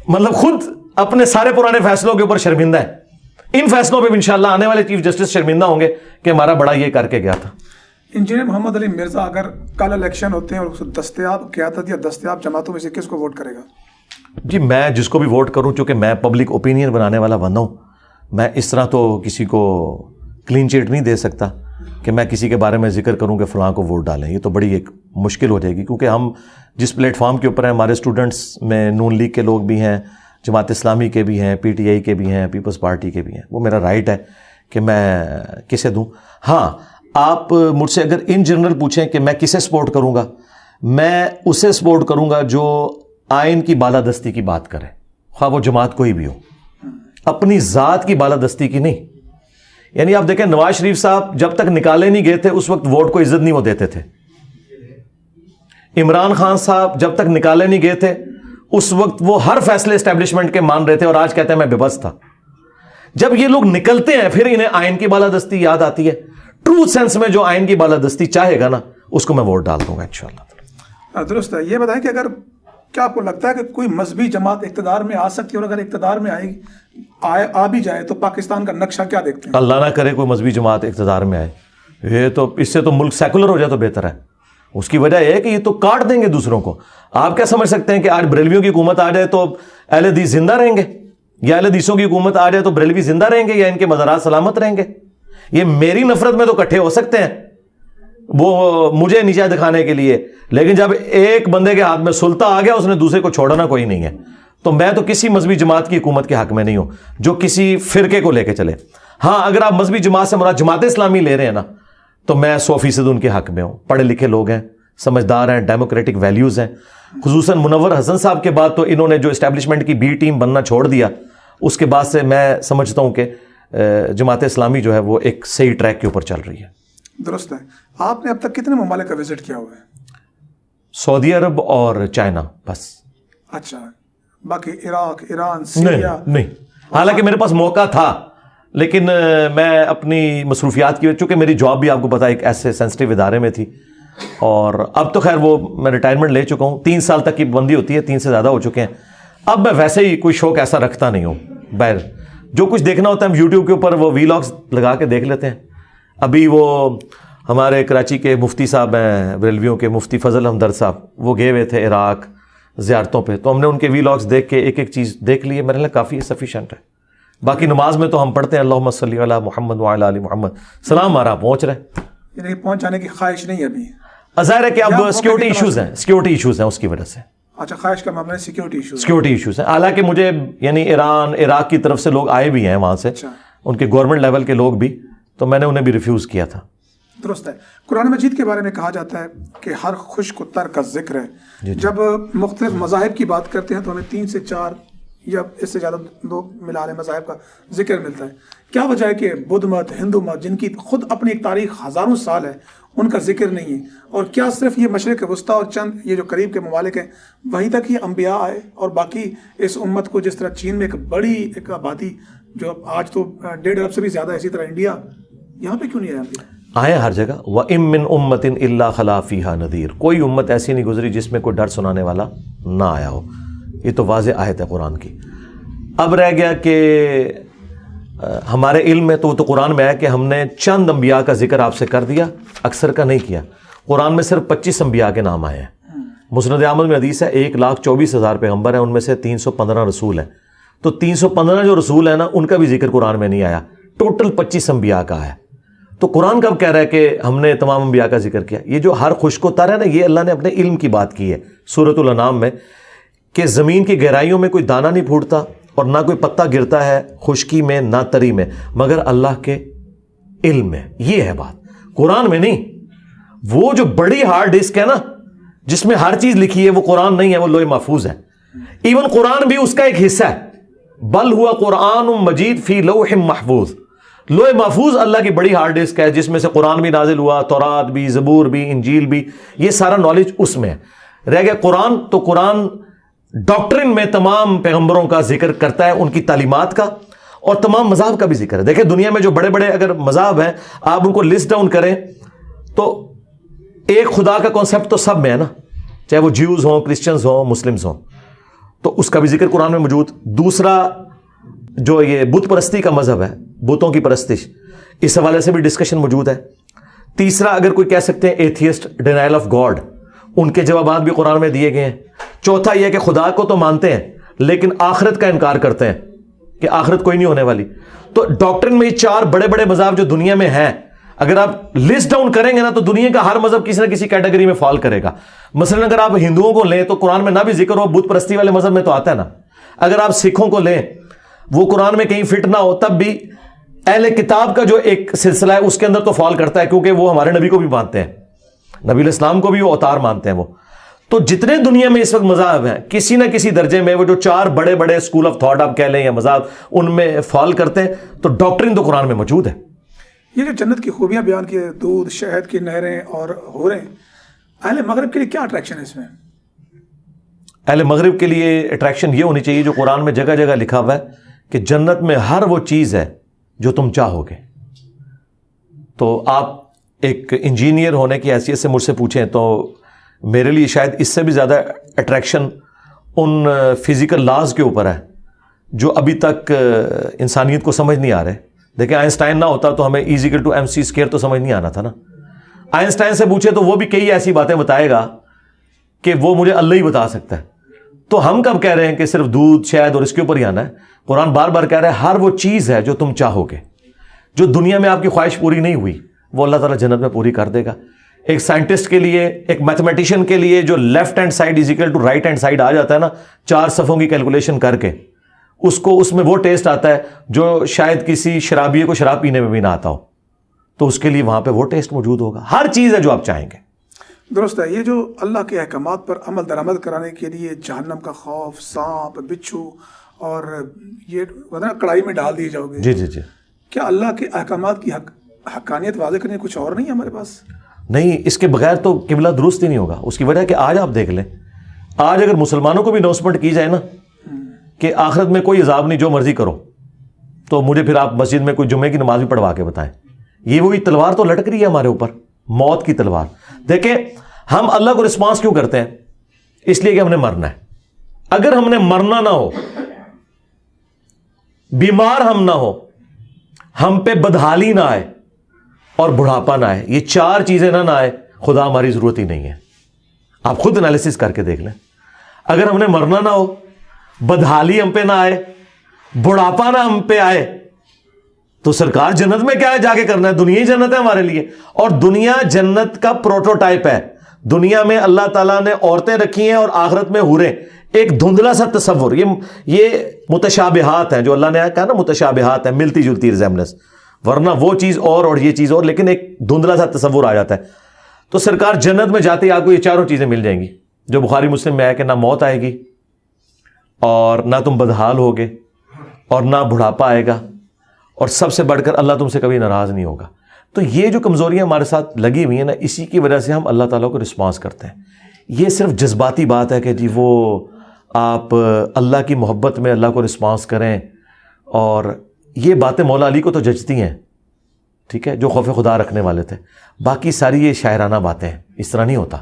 مطلب خود اپنے سارے پرانے فیصلوں کے اوپر شرمندہ ہیں. ان فیصلوں پہ انشاءاللہ آنے والے چیف جسٹس شرمندہ ہوں گے کہ ہمارا بڑا یہ کر کے گیا تھا. انجینئر محمد علی مرزا اگر کل الیکشن ہوتے ہیں اور دستیاب قیادت یا دستیاب جماعتوں میں سے کس کو ووٹ کرے گا؟ جی میں جس کو بھی ووٹ کروں, چونکہ میں پبلک اوپینین بنانے والا بندہ ہوں, میں اس طرح تو کسی کو کلین چیٹ نہیں دے سکتا کہ میں کسی کے بارے میں ذکر کروں کہ فلاں کو ووٹ ڈالیں. یہ تو بڑی ایک مشکل ہو جائے گی, کیونکہ ہم جس پلیٹ فارم کے اوپر ہیں, ہمارے اسٹوڈنٹس میں نون لیگ کے لوگ بھی ہیں, جماعت اسلامی کے بھی ہیں, پی ٹی آئی کے بھی ہیں, پیپلز پارٹی کے بھی ہیں. وہ میرا رائٹ ہے کہ میں کسے دوں. ہاں آپ مجھ سے اگر ان جنرل پوچھیں کہ میں کسے سپورٹ کروں گا, میں اسے سپورٹ کروں گا جو آئین کی بالادستی کی بات کرے, خواہ وہ جماعت کوئی بھی ہو, اپنی ذات کی بالادستی کی نہیں. یعنی آپ دیکھیں نواز شریف صاحب جب تک نکالے نہیں گئے تھے اس وقت ووٹ کو عزت نہیں وہ دیتے تھے. عمران خان صاحب جب تک نکالے نہیں گئے تھے اس وقت وہ ہر فیصلے اسٹیبلشمنٹ کے مان رہے تھے, اور آج کہتے ہیں میں بے بس تھا. جب یہ لوگ نکلتے ہیں پھر انہیں آئین کی بالادستی یاد آتی ہے. ٹرو سینس میں جو آئین کی بالادستی چاہے گا نا اس کو میں ووٹ ڈال دوں گا انشاءاللہ. درست ہے. یہ بتائیں کہ اگر کیا آپ کو لگتا ہے کہ کوئی مذہبی جماعت اقتدار میں آ سکتی ہے, اور اگر اقتدار میں آ بھی جائے تو پاکستان کا نقشہ کیا دیکھتے ہیں؟ اللہ نہ کرے کوئی مذہبی جماعت اقتدار میں آئے, یہ تو اس سے تو ملک سیکولر ہو جائے تو بہتر ہے. اس کی وجہ یہ ہے کہ یہ تو کاٹ دیں گے دوسروں کو. آپ کیا سمجھ سکتے ہیں کہ آج بریلویوں کی حکومت آ جائے تو اہل حدیث زندہ رہیں گے, یا اہل حدیثوں کی حکومت آ جائے تو بریلوی زندہ رہیں گے, یا ان کے مزارات سلامت رہیں گے؟ یہ میری نفرت میں تو اکٹھے ہو سکتے ہیں وہ مجھے نیچا دکھانے کے لیے, لیکن جب ایک بندے کے ہاتھ میں سلطہ آ گیا اس نے دوسرے کو چھوڑنا کوئی نہیں ہے. تو میں تو کسی مذہبی جماعت کی حکومت کے حق میں نہیں ہوں جو کسی فرقے کو لے کے چلے. ہاں اگر آپ مذہبی جماعت سے مراد جماعت اسلامی لے رہے ہیں نا, تو میں 100% ان کے حق میں ہوں. پڑھے لکھے لوگ ہیں, سمجھدار ہیں, ڈیموکریٹک ویلیوز ہیں. خصوصاً منور حسن صاحب کے بعد تو انہوں نے جو اسٹیبلشمنٹ کی بی ٹیم بننا چھوڑ دیا, اس کے بعد سے میں سمجھتا ہوں کہ جماعت اسلامی جو ہے وہ ایک صحیح ٹریک کے اوپر چل رہی ہے. درست ہے. آپ نے اب تک کتنے ممالک کا وزٹ کیا ہوا ہے؟ سعودی عرب اور چائنا بس. اچھا, باقی عراق, ایران, سیریا؟ نہیں. حالانکہ میرے پاس موقع تھا, لیکن میں اپنی مصروفیات کی وجہ, چونکہ میری جاب بھی آپ کو پتا ایک ایسے سینسٹیو ادارے میں تھی, اور اب تو خیر وہ میں ریٹائرمنٹ لے چکا ہوں. 3 سال تک کی بندی ہوتی ہے, 3 سے زیادہ ہو چکے ہیں. اب میں ویسے ہی کوئی شوق ایسا رکھتا نہیں ہوں. بہر جو کچھ دیکھنا ہوتا ہے ہم یوٹیوب کے اوپر وہ ویلاگز لگا کے دیکھ لیتے ہیں. ابھی وہ ہمارے کراچی کے مفتی صاحب ہیں بریلویوں کے, مفتی فضل ہمدرد صاحب, وہ گئے ہوئے تھے عراق زیارتوں پہ, تو ہم نے ان کے ویلاگز دیکھ کے ایک ایک چیز دیکھ لی ہے. میرے لیے کافی سفیشینٹ ہے. باقی نماز میں تو ہم پڑھتے ہیں اللہم صلی علی محمد وعلی آل محمد, سلام ہمارا پہنچ رہے. یعنی پہنچ جانے کی خواہش نہیں ابھی؟ ظاہر ہے کہ اب سیکورٹی ایشوز ہیں اس کی وجہ سے. اچھا, خواہش کا معاملہ ہے, سیکورٹی ایشوز ہیں. حالانکہ مجھے یعنی ایران عراق کی طرف سے لوگ آئے بھی ہیں وہاں سے, ان کے گورنمنٹ لیول کے لوگ بھی, تو میں نے انہیں بھی ریفیوز کیا تھا. درست ہے. قرآن مجید کے بارے میں کہا جاتا ہے کہ ہر خشک و تر کا ذکر ہے. جب مختلف مذاہب کی بات کرتے ہیں تو ہمیں 3 سے 4 یا اس سے زیادہ 2 ملا لیں مذاہب کا ذکر ملتا ہے. کیا وجہ ہے کہ بدھ مت, ہندو مت, جن کی خود اپنی ایک تاریخ ہزاروں سال ہے, ان کا ذکر نہیں ہے؟ اور کیا صرف یہ مشرق وسطیٰ اور چند یہ جو قریب کے ممالک ہیں وہیں تک یہ انبیاء آئے, اور باقی اس امت کو جس طرح چین میں ایک بڑی ایک آبادی جو آج تو 1.5 ارب سے بھی زیادہ ہے, اسی طرح انڈیا, یہاں پہ کیوں نہیں آئے انبیاء؟ آئے ہر جگہ. وَإِن مِّن أُمَّةٍ إِلَّا خَلَا فِيهَا نَذِيرٌ, کوئی امت ایسی نہیں گزری جس میں کوئی ڈر سنانے والا نہ آیا ہو. یہ تو واضح آیت ہے قرآن کی. اب رہ گیا کہ ہمارے علم میں تو قرآن میں ہے کہ ہم نے چند انبیاء کا ذکر آپ سے کر دیا, اکثر کا نہیں کیا. قرآن میں صرف 25 انبیاء کے نام آئے ہیں. مسند احمد میں حدیث ہے 1,24,000 پیغمبر ہیں, ان میں سے 315 رسول ہیں. تو 315 جو رسول ہیں نا, ان کا بھی ذکر قرآن میں نہیں آیا. ٹوٹل 25 انبیاء کا ہے. تو قرآن کب کہہ رہا ہے کہ ہم نے تمام انبیاء کا ذکر کیا؟ یہ جو ہر خشک و تر ہے نا, یہ اللہ نے اپنے علم کی بات کی ہے سورۃ الانعام میں, کہ زمین کی گہرائیوں میں کوئی دانہ نہیں پھوٹتا اور نہ کوئی پتا گرتا ہے خشکی میں نہ تری میں مگر اللہ کے علم میں. یہ ہے بات, قرآن میں نہیں. وہ جو بڑی ہارڈ ڈسک ہے نا جس میں ہر چیز لکھی ہے وہ قرآن نہیں ہے, وہ لوح محفوظ ہے. ایون قرآن بھی اس کا ایک حصہ ہے. بل ہوا قرآن مجید فی لوح محفوظ. لوح محفوظ اللہ کی بڑی ہارڈ ڈسک ہے جس میں سے قرآن بھی نازل ہوا, تورات بھی, زبور بھی, انجیل بھی, یہ سارا نالج اس میں ہے. رہ گیا قرآن, تو قرآن ڈاکٹرن میں تمام پیغمبروں کا ذکر کرتا ہے, ان کی تعلیمات کا, اور تمام مذاہب کا بھی ذکر ہے. دیکھیں دنیا میں جو بڑے بڑے اگر مذاہب ہیں آپ ان کو لسٹ ڈاؤن کریں تو ایک خدا کا کانسیپٹ تو سب میں ہے نا, چاہے وہ جیوز ہوں, کرسچنز ہوں, مسلمز ہوں, تو اس کا بھی ذکر قرآن میں موجود. دوسرا جو یہ بت پرستی کا مذہب ہے, بتوں کی پرستش, اس حوالے سے بھی ڈسکشن موجود ہے. تیسرا اگر کوئی کہہ سکتے ہیں ایتھیسٹ, ڈینائل آف گاڈ, ان کے جوابات بھی قرآن میں دیے گئے ہیں. چوتھا یہ کہ خدا کو تو مانتے ہیں لیکن آخرت کا انکار کرتے ہیں کہ آخرت کوئی نہیں ہونے والی. تو ڈاکٹرن میں یہ چار بڑے بڑے مذاہب جو دنیا میں ہیں, اگر آپ لسٹ ڈاؤن کریں گے نا تو دنیا کا ہر مذہب کسی نہ کسی کیٹیگری میں فال کرے گا. مثلا اگر آپ ہندوؤں کو لیں تو قرآن میں نہ بھی ذکر ہو, بت پرستی والے مذہب میں تو آتا ہے نا. اگر آپ سکھوں کو لیں وہ قرآن میں کہیں فٹ نہ ہو تب بھی اہل کتاب کا جو ایک سلسلہ ہے اس کے اندر تو فال کرتا ہے, کیونکہ وہ ہمارے نبی کو بھی مانتے ہیں, نبی علیہ السلام کو بھی وہ اوتار مانتے ہیں وہ. تو جتنے دنیا میں اس وقت مذاہب ہیں کسی نہ کسی درجے میں وہ جو چار بڑے بڑے اسکول آف تھاٹ آپ کہہ لیں یا مذاہب ان میں فال کرتے ہیں, تو ڈاکٹرن تو قرآن میں موجود ہے. یہ جو جنت کی خوبیاں بیان کی, دودھ, شہد کی نہریں اور حوریں, اہل مغرب کے لیے کیا اٹریکشن ہے اس میں؟ اہل مغرب کے لیے اٹریکشن یہ ہونی چاہیے جو قرآن میں جگہ جگہ لکھا ہوا ہے کہ جنت میں ہر وہ چیز ہے جو تم چاہو گے. تو آپ ایک انجینئر ہونے کی حیثیت سے مجھ سے پوچھیں تو میرے لیے شاید اس سے بھی زیادہ اٹریکشن ان فزیکل لاز کے اوپر ہے جو ابھی تک انسانیت کو سمجھ نہیں آ رہے. دیکھیں آئنسٹائن نہ ہوتا تو ہمیں E=mc² تو سمجھ نہیں آنا تھا نا. آئنسٹائن سے پوچھے تو وہ بھی کئی ایسی باتیں بتائے گا کہ وہ مجھے اللہ ہی بتا سکتا ہے. تو ہم کب کہہ رہے ہیں کہ صرف دودھ, شہد اور اس کے اوپر ہی آنا ہے؟ قرآن بار بار کہہ رہا ہے ہر وہ چیز ہے جو تم چاہو گے. جو دنیا میں آپ کی خواہش پوری نہیں ہوئی وہ اللہ تعالیٰ جنت میں پوری کر دے گا. ایک سائنٹسٹ کے لیے, ایک میتھمیٹیشین کے لیے جو left hand side = right hand side آ جاتا ہے نا 4 صفوں کی کیلکولیشن کر کے, اس میں وہ ٹیسٹ آتا ہے جو شاید کسی شرابیے کو شراب پینے میں بھی نہ آتا ہو, تو اس کے لیے وہاں پہ وہ ٹیسٹ موجود ہوگا. ہر چیز ہے جو آپ چاہیں گے. درست ہے. یہ جو اللہ کے احکامات پر عمل درآمد کرانے کے لیے جہنم کا خوف, سانپ, بچھو اور یہ کڑائی میں ڈال دیے جاؤ گے, جی جی جی, کیا اللہ کے احکامات کی حقانیت واضح کرنے کچھ اور نہیں ہے ہمارے پاس؟ نہیں, اس کے بغیر تو قبلہ درست ہی نہیں ہوگا. اس کی وجہ ہے کہ آج آپ دیکھ لیں, آج اگر مسلمانوں کو بھی اناؤنسمنٹ کی جائے نا کہ آخرت میں کوئی عذاب نہیں, جو مرضی کرو, تو مجھے پھر آپ مسجد میں کوئی جمعے کی نماز بھی پڑھوا کے بتائیں. یہ وہی تلوار تو لٹک رہی ہے ہمارے اوپر, موت کی تلوار. دیکھیں ہم اللہ کو رسپانس کیوں کرتے ہیں؟ اس لیے کہ ہم نے مرنا ہے. اگر ہم نے مرنا نہ ہو, بیمار ہم نہ ہو, ہم پہ بدحالی نہ آئے اور بڑھاپا نہ آئے, یہ 4 چیزیں نہ آئے, خدا ہماری ضرورت ہی نہیں ہے. آپ خود انالیسس کر کے دیکھ لیں. اگر ہم نے مرنا نہ ہو, بدحالی ہم پہ نہ آئے, بڑھاپا نہ ہم پہ آئے, تو سرکار جنت میں کیا ہے جا کے کرنا ہے؟ دنیا ہی جنت ہے ہمارے لیے. اور دنیا جنت کا پروٹوٹائپ ہے. دنیا میں اللہ تعالیٰ نے عورتیں رکھی ہیں اور آخرت میں حوریں. ایک دھندلا سا تصور, یہ متشابہات ہیں جو اللہ نے کہا نا, متشابہات ہیں, ملتی جلتی ریزیمبلنس, ورنہ وہ چیز اور یہ چیز اور, لیکن ایک دھندلا سا تصور آ جاتا ہے. تو سرکار جنت میں جاتے ہی آپ کو یہ 4 چیزیں مل جائیں گی جو بخاری مسلم میں ہے کہ نہ موت آئے گی, اور نہ تم بدحال ہوگے, اور نہ بڑھاپا آئے گا, اور سب سے بڑھ کر اللہ تم سے کبھی ناراض نہیں ہوگا. تو یہ جو کمزوریاں ہمارے ساتھ لگی ہوئی ہیں نا, اسی کی وجہ سے ہم اللہ تعالیٰ کو رسپانس کرتے ہیں. یہ صرف جذباتی بات ہے کہ جی وہ آپ اللہ کی محبت میں اللہ کو رسپانس کریں, اور یہ باتیں مولا علی کو تو جچتی ہیں, ٹھیک ہے, جو خوف خدا رکھنے والے تھے. باقی ساری یہ شاعرانہ باتیں ہیں, اس طرح نہیں ہوتا.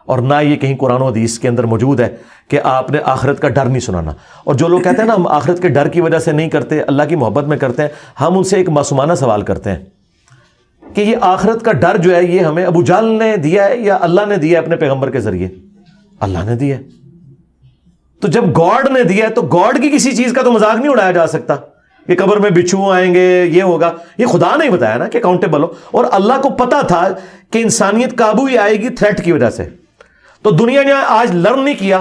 اور نہ یہ کہیں قرآن و حدیث کے اندر موجود ہے کہ آپ نے آخرت کا ڈر نہیں سنانا. اور جو لوگ کہتے ہیں نا ہم آخرت کے ڈر کی وجہ سے نہیں کرتے, اللہ کی محبت میں کرتے ہیں, ہم ان سے ایک معصومانہ سوال کرتے ہیں کہ یہ آخرت کا ڈر جو ہے یہ ہمیں ابو جہل نے دیا ہے یا اللہ نے دیا ہے اپنے پیغمبر کے ذریعے؟ اللہ نے دیا ہے. تو جب گاڈ نے دیا ہے تو گاڈ کی کسی چیز کا تو مذاق نہیں اڑایا جا سکتا کہ قبر میں بچھو آئیں گے, یہ ہوگا. یہ خدا نے بتایا نا کہ اکاؤنٹیبل ہو, اور اللہ کو پتا تھا کہ انسانیت قابو ہی آئے گی تھریٹ کی وجہ سے. تو دنیا نے آج لرن نہیں کیا,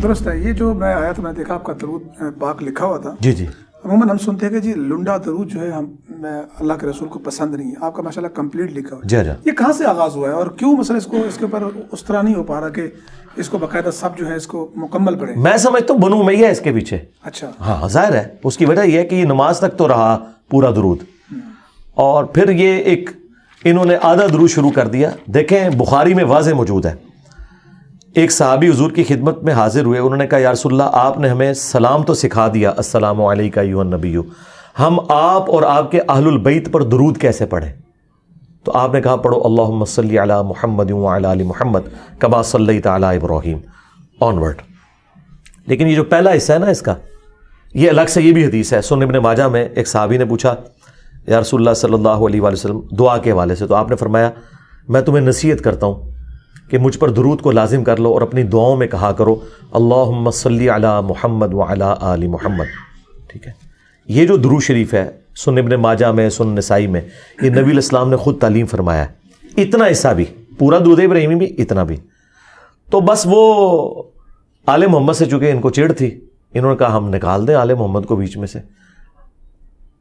درست ہے. یہ جو میں آیا تھا میں دیکھا آپ کا درود پاک لکھا ہوا تھا. جی جی. عموماً ہم سنتے ہیں کہ جی لنڈا درود جو ہے ہم اللہ کے رسول کو پسند نہیں ہے. آپ کا ماشاءاللہ کمپلیٹ لکھا ہوا ہے. جی جی. یہ کہاں سے آغاز ہوا ہے اور کیوں مثلا اس کے اوپر اس طرح نہیں ہو پا رہا کہ اس کو باقاعدہ سب جو ہے اس کو مکمل پڑھیں؟ میں سمجھتا ہوں بنو امیہ ہے اس کے پیچھے. اچھا. ہاں ظاہر ہے. اس کی وجہ یہ ہے کہ یہ نماز تک تو رہا پورا درود, اور پھر یہ انہوں نے آدھا درود شروع کر دیا. دیکھیں بخاری میں واضح موجود ہے, ایک صحابی حضور کی خدمت میں حاضر ہوئے, انہوں نے کہا یا رسول اللہ آپ نے ہمیں سلام تو سکھا دیا, السلام علیکہ ایھا النبی, ہم آپ اور آپ کے اہل البیت پر درود کیسے پڑھیں؟ تو آپ نے کہا پڑھو اللہم صلی علی محمد وعلی آل محمد کما صلیت علی ابراہیم آنورڈ. لیکن یہ جو پہلا حصہ ہے نا اس کا, یہ الگ سے یہ بھی حدیث ہے. سنن ابن ماجہ میں ایک صحابی نے پوچھا یا رسول اللہ صلی اللہ علیہ وآلہ وسلم دعا کے حوالے سے, تو آپ نے فرمایا میں تمہیں نصیحت کرتا ہوں کہ مجھ پر درود کو لازم کر لو اور اپنی دعاؤں میں کہا کرو اللہم صلی علی محمد وعلی آل محمد. ٹھیک ہے. یہ جو درود شریف ہے سنن ابن ماجہ میں, سنن نسائی میں, یہ نبی علیہ السلام نے خود تعلیم فرمایا ہے. اتنا حصہ بھی, پورا درود ابراہیمی بھی اتنا بھی. تو بس وہ آل محمد سے چونکہ ان کو چڑ تھی, انہوں نے کہا ہم نکال دیں آل محمد کو بیچ میں سے.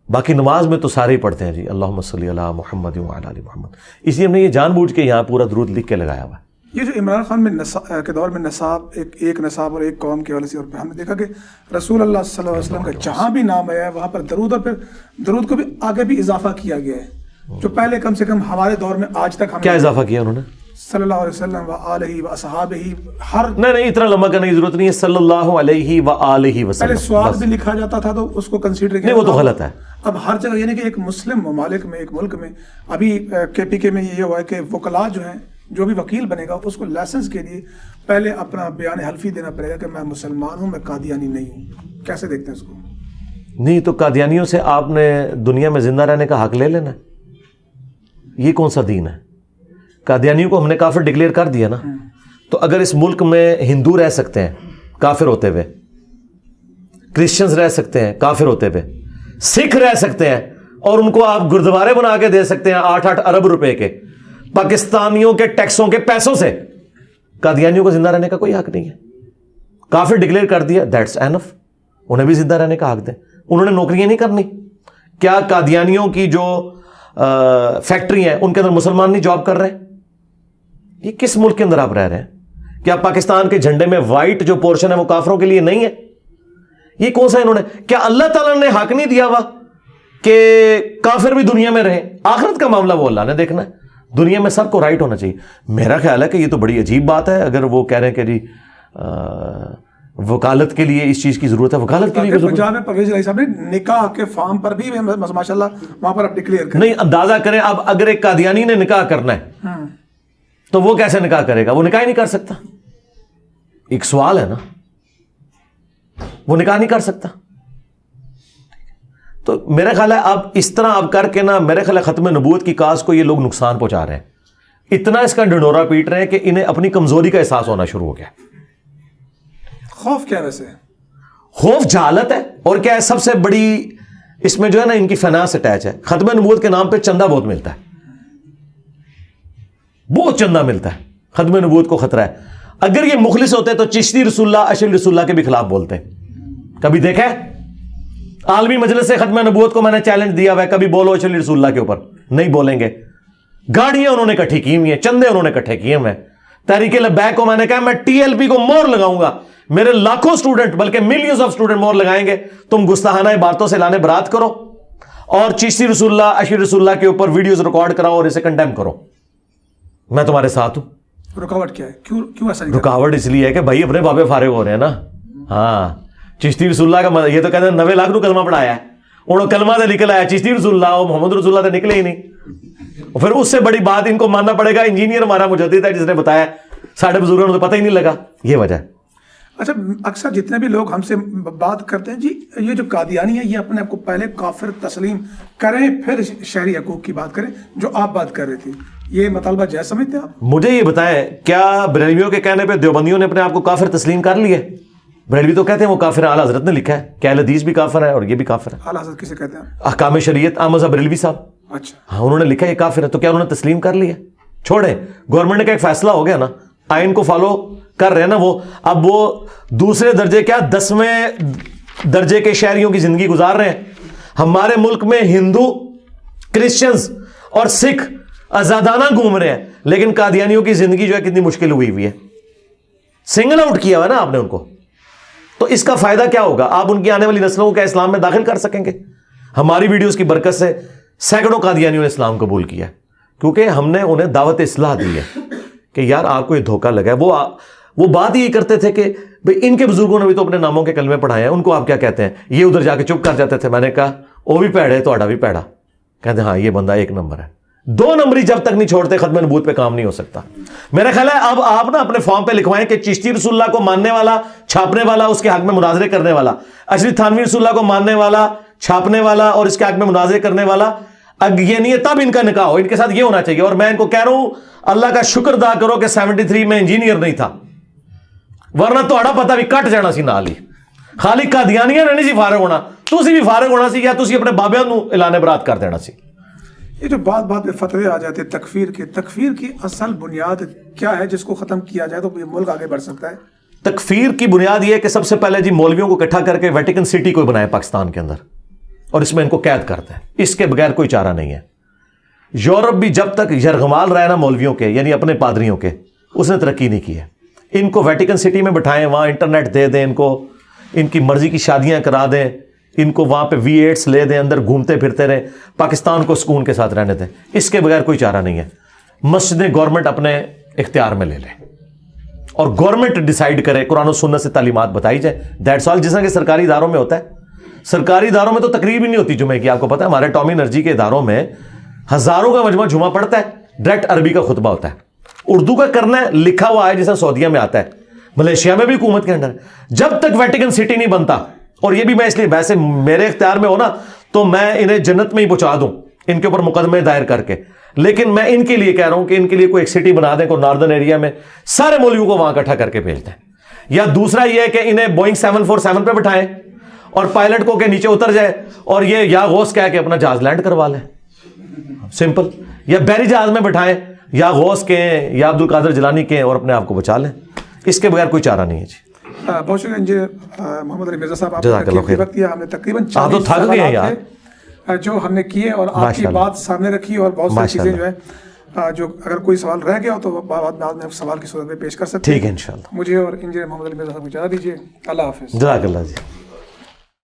باقی نماز میں تو سارے ہی پڑھتے ہیں جی اللہم صلی علی محمد وعلی آل محمد, اس لیے ہم نے یہ جان بوجھ کے یہاں پورا درود لکھ کے لگایا ہوا ہے. یہ جو عمران خان میں کے دور میں نصاب ایک نصاب اور ایک قوم کے حوالے سے, اور پھر ہم نے دیکھا کہ رسول اللہ صلی اللہ علیہ وسلم کا جہاں بھی نام آیا ہے وہاں پر درود, اور پھر درود کو بھی آگے بھی اضافہ کیا گیا ہے, جو پہلے کم سے کم ہمارے دور میں آج تک ہم کیا اضافہ کیا انہوں نے؟ صلی اللہ علیہ وسلم وآلہ واصحابہ, ہر نہیں اتنا لمبا کرنے کی ضرورت نہیں ہے. صلی اللہ علیہ وآلہ وسلم پہلے سواد بھی لکھا جاتا تھا تو اس کو کنسیڈر کیا, نہیں وہ تو غلط ہے. اب ہر جگہ یعنی کہ ایک مسلم ممالک میں, ایک ملک میں, ابھی کے پی کے میں یہ ہوا ہے کہ وکلاء جو ہیں, جو بھی وکیل بنے گا اس کو لائسنس کے لیے پہلے اپنا بیان حلفی دینا پڑے گا کہ میں مسلمان ہوں, میں قادیانی نہیں ہوں. کیسے دیکھتے ہیں اس کو؟ نہیں تو قادیانیوں سے آپ نے دنیا میں زندہ رہنے کا حق لے لینا, یہ کون سا دین ہے؟ قادیانیوں کو ہم نے کافر ڈکلیئر کر دیا نا. تو اگر اس ملک میں ہندو رہ سکتے ہیں کافر ہوتے ہوئے, کرسچنز رہ سکتے ہیں کافر ہوتے ہوئے, سکھ رہ سکتے ہیں, اور ان کو آپ گردوارے بنا کے دے سکتے ہیں 8-8 ارب روپے کے پاکستانیوں کے ٹیکسوں کے پیسوں سے, قادیانیوں کو زندہ رہنے کا کوئی حق نہیں ہے. کافر ڈکلیئر کر دیا, دیٹس اینف. انہیں بھی زندہ رہنے کا حق دیں. انہوں نے نوکریاں نہیں کرنی. کیا قادیانیوں کی جو فیکٹری ہیں ان کے اندر مسلمان نہیں جاب کر رہے ہیں؟ یہ کس ملک کے اندر آپ رہ رہے ہیں؟ کیا پاکستان کے جھنڈے میں وائٹ جو پورشن ہے وہ کافروں کے لیے نہیں ہے؟ یہ کون سا انہوں نے, کیا اللہ تعالیٰ نے حق نہیں دیا ہوا کہ کافر بھی دنیا میں رہیں؟ آخرت کا معاملہ وہ اللہ نے دیکھنا ہے. دنیا میں سب کو رائٹ ہونا چاہیے. میرا خیال ہے کہ یہ تو بڑی عجیب بات ہے اگر وہ کہہ رہے ہیں کہ جی وکالت کے لیے اس چیز کی ضرورت ہے. وکالت کے لیے پنجاب میں پرویز علیہ صاحب نے نکاح کے فارم پر بھی ماشاء اللہ وہاں پر اب ڈکلیئر کریں. نہیں, اندازہ کریں اب اگر ایک قادیانی نے نکاح کرنا ہے تو وہ کیسے نکاح کرے گا؟ وہ نکاح ہی نہیں کر سکتا. ایک سوال ہے نا, وہ نکاح نہیں کر سکتا. تو میرا خیال ہے اب اس طرح اب کر کے نا, میرے خیال ہے ختم نبوت کی کاز کو یہ لوگ نقصان پہنچا رہے ہیں. اتنا اس کا ڈنڈورا پیٹ رہے ہیں کہ انہیں اپنی کمزوری کا احساس ہونا شروع ہو گیا. خوف کیا ہے ویسے؟ خوف جہالت ہے. اور کیا ہے سب سے بڑی اس میں جو ہے نا ان کی فائنانس اٹیچ ہے. ختم نبوت کے نام پہ چندہ بہت ملتا ہے, بہت چندہ ملتا ہے. ختم نبوت کو خطرہ ہے. اگر یہ مخلص ہوتے تو چشتی رسول اللہ, اشری رسول اللہ کے بھی خلاف بولتے. کبھی دیکھا ہے عالمی مجلس سے ختم نبوت کو میں نے چیلنج دیا ہوا ہے, کبھی بولو اشری رسول اللہ کے اوپر, نہیں بولیں گے. گاڑیاں انہوں نے اکٹھی کی ہوئی ہیں, چندے انہوں نے اکٹھے کیے ہوئے. تحریک لبیک کو میں نے کہا میں ٹی ایل پی کو مور لگاؤں گا, میرے لاکھوں سٹوڈنٹ بلکہ ملینز آف سٹوڈنٹ مور لگائیں گے. تم گستاخانہ باتوں سے لانے برات کرو اور چشتی رسول اللہ, اشری رسول اللہ کے اوپر ویڈیوز ریکارڈ کراؤ اور اسے کنڈیم کرو. میں تمہارے ساتھ ہوں. رکاوٹ کیا ہے؟ کیوں ایسا نہیں؟ رکاوٹ اس لیے ہے کہ بھائی اپنے بابے فارغ ہو رہے ہیں نا. ہاں, چشتی رسول اللہ کا یہ تو کہتے ہیں 90 لاکھ کلمہ پڑھایا ہے, انہوں کلمہ سے نکل آیا. چشتی رسول اللہ اور محمد رسول اللہ سے نکلے ہی نہیں. پھر اس سے بڑی بات ان کو ماننا پڑے گا انجینئر ہمارا مجدد ہے جس نے بتایا, ساڑھے بزرگوں کو تو پتہ ہی نہیں لگا. یہ وجہ ہے. اچھا, اکثر جتنے بھی لوگ ہم سے بات کرتے ہیں جی یہ جو قادیانی ہے یہ اپنے آپ کو پہلے کافر تسلیم کریں پھر شہری حقوق کی بات کریں, جو آپ بات کر رہے تھے, یہ مطالبہ جائز سمجھتے ہیں آپ؟ مجھے یہ بتائیں کیا بریلویوں کے کہنے پہ دیوبندیوں نے اپنے آپ کو کافر تسلیم کر لیا؟ بریلوی تو کہتے ہیں وہ کافر ہے, اعلیٰ حضرت نے لکھا ہے کہ اہل حدیث بھی کافر ہے اور یہ بھی کافر ہے. اعلیٰ حضرت کسے کہتے ہیں؟ احکام شریعت احمد بریلوی صاحب. اچھا, ہاں, انہوں نے لکھا ہے یہ کافر ہے. تو کیا انہوں نے تسلیم کر لیا؟ چھوڑیں, گورنمنٹ کا ایک فیصلہ ہو گیا نا, آئین کو فالو کر رہے ہیں نا وہ. اب وہ دوسرے درجے کیا 10ویں درجے کے شہریوں کی زندگی گزار رہے ہیں. ہمارے ملک میں ہندو، کرسچنز اور سکھ آزادانہ گھوم رہے ہیں، لیکن قادیانیوں کی زندگی جو ہے کتنی مشکل ہوئی ہے. سنگل آؤٹ کیا ہوا نا آپ نے ان کو. تو اس کا فائدہ کیا ہوگا؟ آپ ان کی آنے والی نسلوں کو کیا اسلام میں داخل کر سکیں گے؟ ہماری ویڈیوز کی برکت سے سینکڑوں قادیانیوں نے اسلام قبول کیا، کیونکہ ہم نے انہیں دعوت اصلاح دی ہے کہ یار آپ کو یہ دھوکہ لگا ہے. وہ بات ہی کرتے تھے کہ بھئی ان کے بزرگوں نے بھی تو اپنے ناموں کے کلمے پڑھائے ہیں، ان کو آپ کیا کہتے ہیں؟ یہ ادھر جا کے چپ کر جاتے تھے. میں نے کہا وہ بھی پیڑے تو آڈا بھی پیڑا. کہتے ہاں یہ بندہ ایک نمبر ہے. 2 نمبری جب تک نہیں چھوڑتے ختم نبوت پہ کام نہیں ہو سکتا. میرا خیال ہے اب آپ نا اپنے فارم پہ لکھوائیں کہ چشتی رسول اللہ کو ماننے والا، چھاپنے والا، اس کے حق میں مناظرے کرنے والا. اشرف تھانوی رسول اللہ کو ماننے والا، چھاپنے والا اور اس کے حق میں مناظرے کرنے والا. اب یہ نہیں ہے تب ان کا نکاح ہو. ان کے ساتھ یہ ہونا چاہیے. اور میں ان کو کہہ رہا ہوں اللہ کا شکر ادا کرو کہ 73 میں انجینئر نہیں تھا، ورنہ تہاڈا پتہ بھی کٹ جانا سی نال ہی. خالی قادیانیاں نہیں سی فارغ ہونا، تسی بھی فارغ ہونا سی یا تسی اپنے بابیاں نو اعلان برات کر دینا سی. یہ جو بات پہ فتوے آ جاتے ہیں تکفیر کی اصل بنیاد کیا ہے جس کو ختم کیا جائے تو یہ ملک آگے بڑھ سکتا ہے؟ تکفیر کی بنیاد یہ ہے کہ سب سے پہلے جی مولویوں کو اکٹھا کر کے ویٹیکن سٹی کو بنائے پاکستان کے اندر، اور اس میں ان کو قید کرتے ہیں. اس کے بغیر کوئی چارہ نہیں ہے. یورپ بھی جب تک یرغمال رہا نا مولویوں کے، یعنی اپنے پادریوں کے، اس نے ترقی نہیں کی ہے. ان کو ویٹیکن سٹی میں بٹھائیں، وہاں انٹرنیٹ دے دیں، ان کو ان کی مرضی کی شادیاں کرا دیں، ان کو وہاں پہ V8 لے دیں، اندر گھومتے پھرتے رہیں، پاکستان کو سکون کے ساتھ رہنے دیں. اس کے بغیر کوئی چارہ نہیں ہے. مسجدیں گورنمنٹ اپنے اختیار میں لے لے اور گورنمنٹ ڈیسائیڈ کرے، قرآن و سنت سے تعلیمات بتائی جائے. That's all. جس طرح کہ سرکاری اداروں میں ہوتا ہے. سرکاری اداروں میں تو تقریب ہی نہیں ہوتی جمعے کی. آپ کو پتہ ہے ہمارے اٹامی انرجی کے اداروں میں ہزاروں کا مجموعہ جمعہ پڑھتا ہے، ڈائریکٹ عربی کا خطبہ ہوتا ہے. اردو کا کرنا ہے، لکھا ہوا ہے جیسا سعودیہ میں آتا ہے، ملیشیا میں بھی حکومت کے انڈر. جب تک ویٹیکن سٹی نہیں بنتا، اور یہ بھی میں اس لیے ویسے میرے اختیار میں ہو نا تو میں انہیں جنت میں ہی پہنچا دوں ان کے اوپر مقدمے دائر کر کے، لیکن میں ان کے لیے کہہ رہا ہوں کہ ان کے لیے کوئی ایک سٹی بنا دیں، کوئی ناردرن ایریا میں، سارے مولویوں کو وہاں اکٹھا کر کے بھیج دیں. یا دوسرا یہ ہے کہ انہیں بوئنگ 747 پہ بٹھائیں اور پائلٹ کو کہ نیچے اتر جائے اور یہ یا غوث کہہ کے اپنا جہاز لینڈ کروا لیں. سمپل. یا بحری جہاز میں بٹھائیں، یا غوث کے یا عبد القادر جیلانی کے، اور اپنے آپ کو بچا لیں. اس کے بغیر کوئی چارہ نہیں ہے. جی بہت شکریہ انجینئر محمد علی مرزا صاحب، جزاک اللہ خیر. ہم نے تقریباً آپ تو تھک گئے ہیں یار جو ہم نے کیے اور آپ کی بات سامنے رکھی، اور بہت ساری چیزیں جو ہے جو اگر کوئی سوال رہ گیا ہو تو بعد میں سوال کی صورت میں پیش کر سکتے ہیں. ٹھیک ہے انشاءاللہ. مجھے اور انجینئر محمد علی مرزا صاحب کو اجازت دیجیے. اللہ حافظ. جزاک اللہ جی.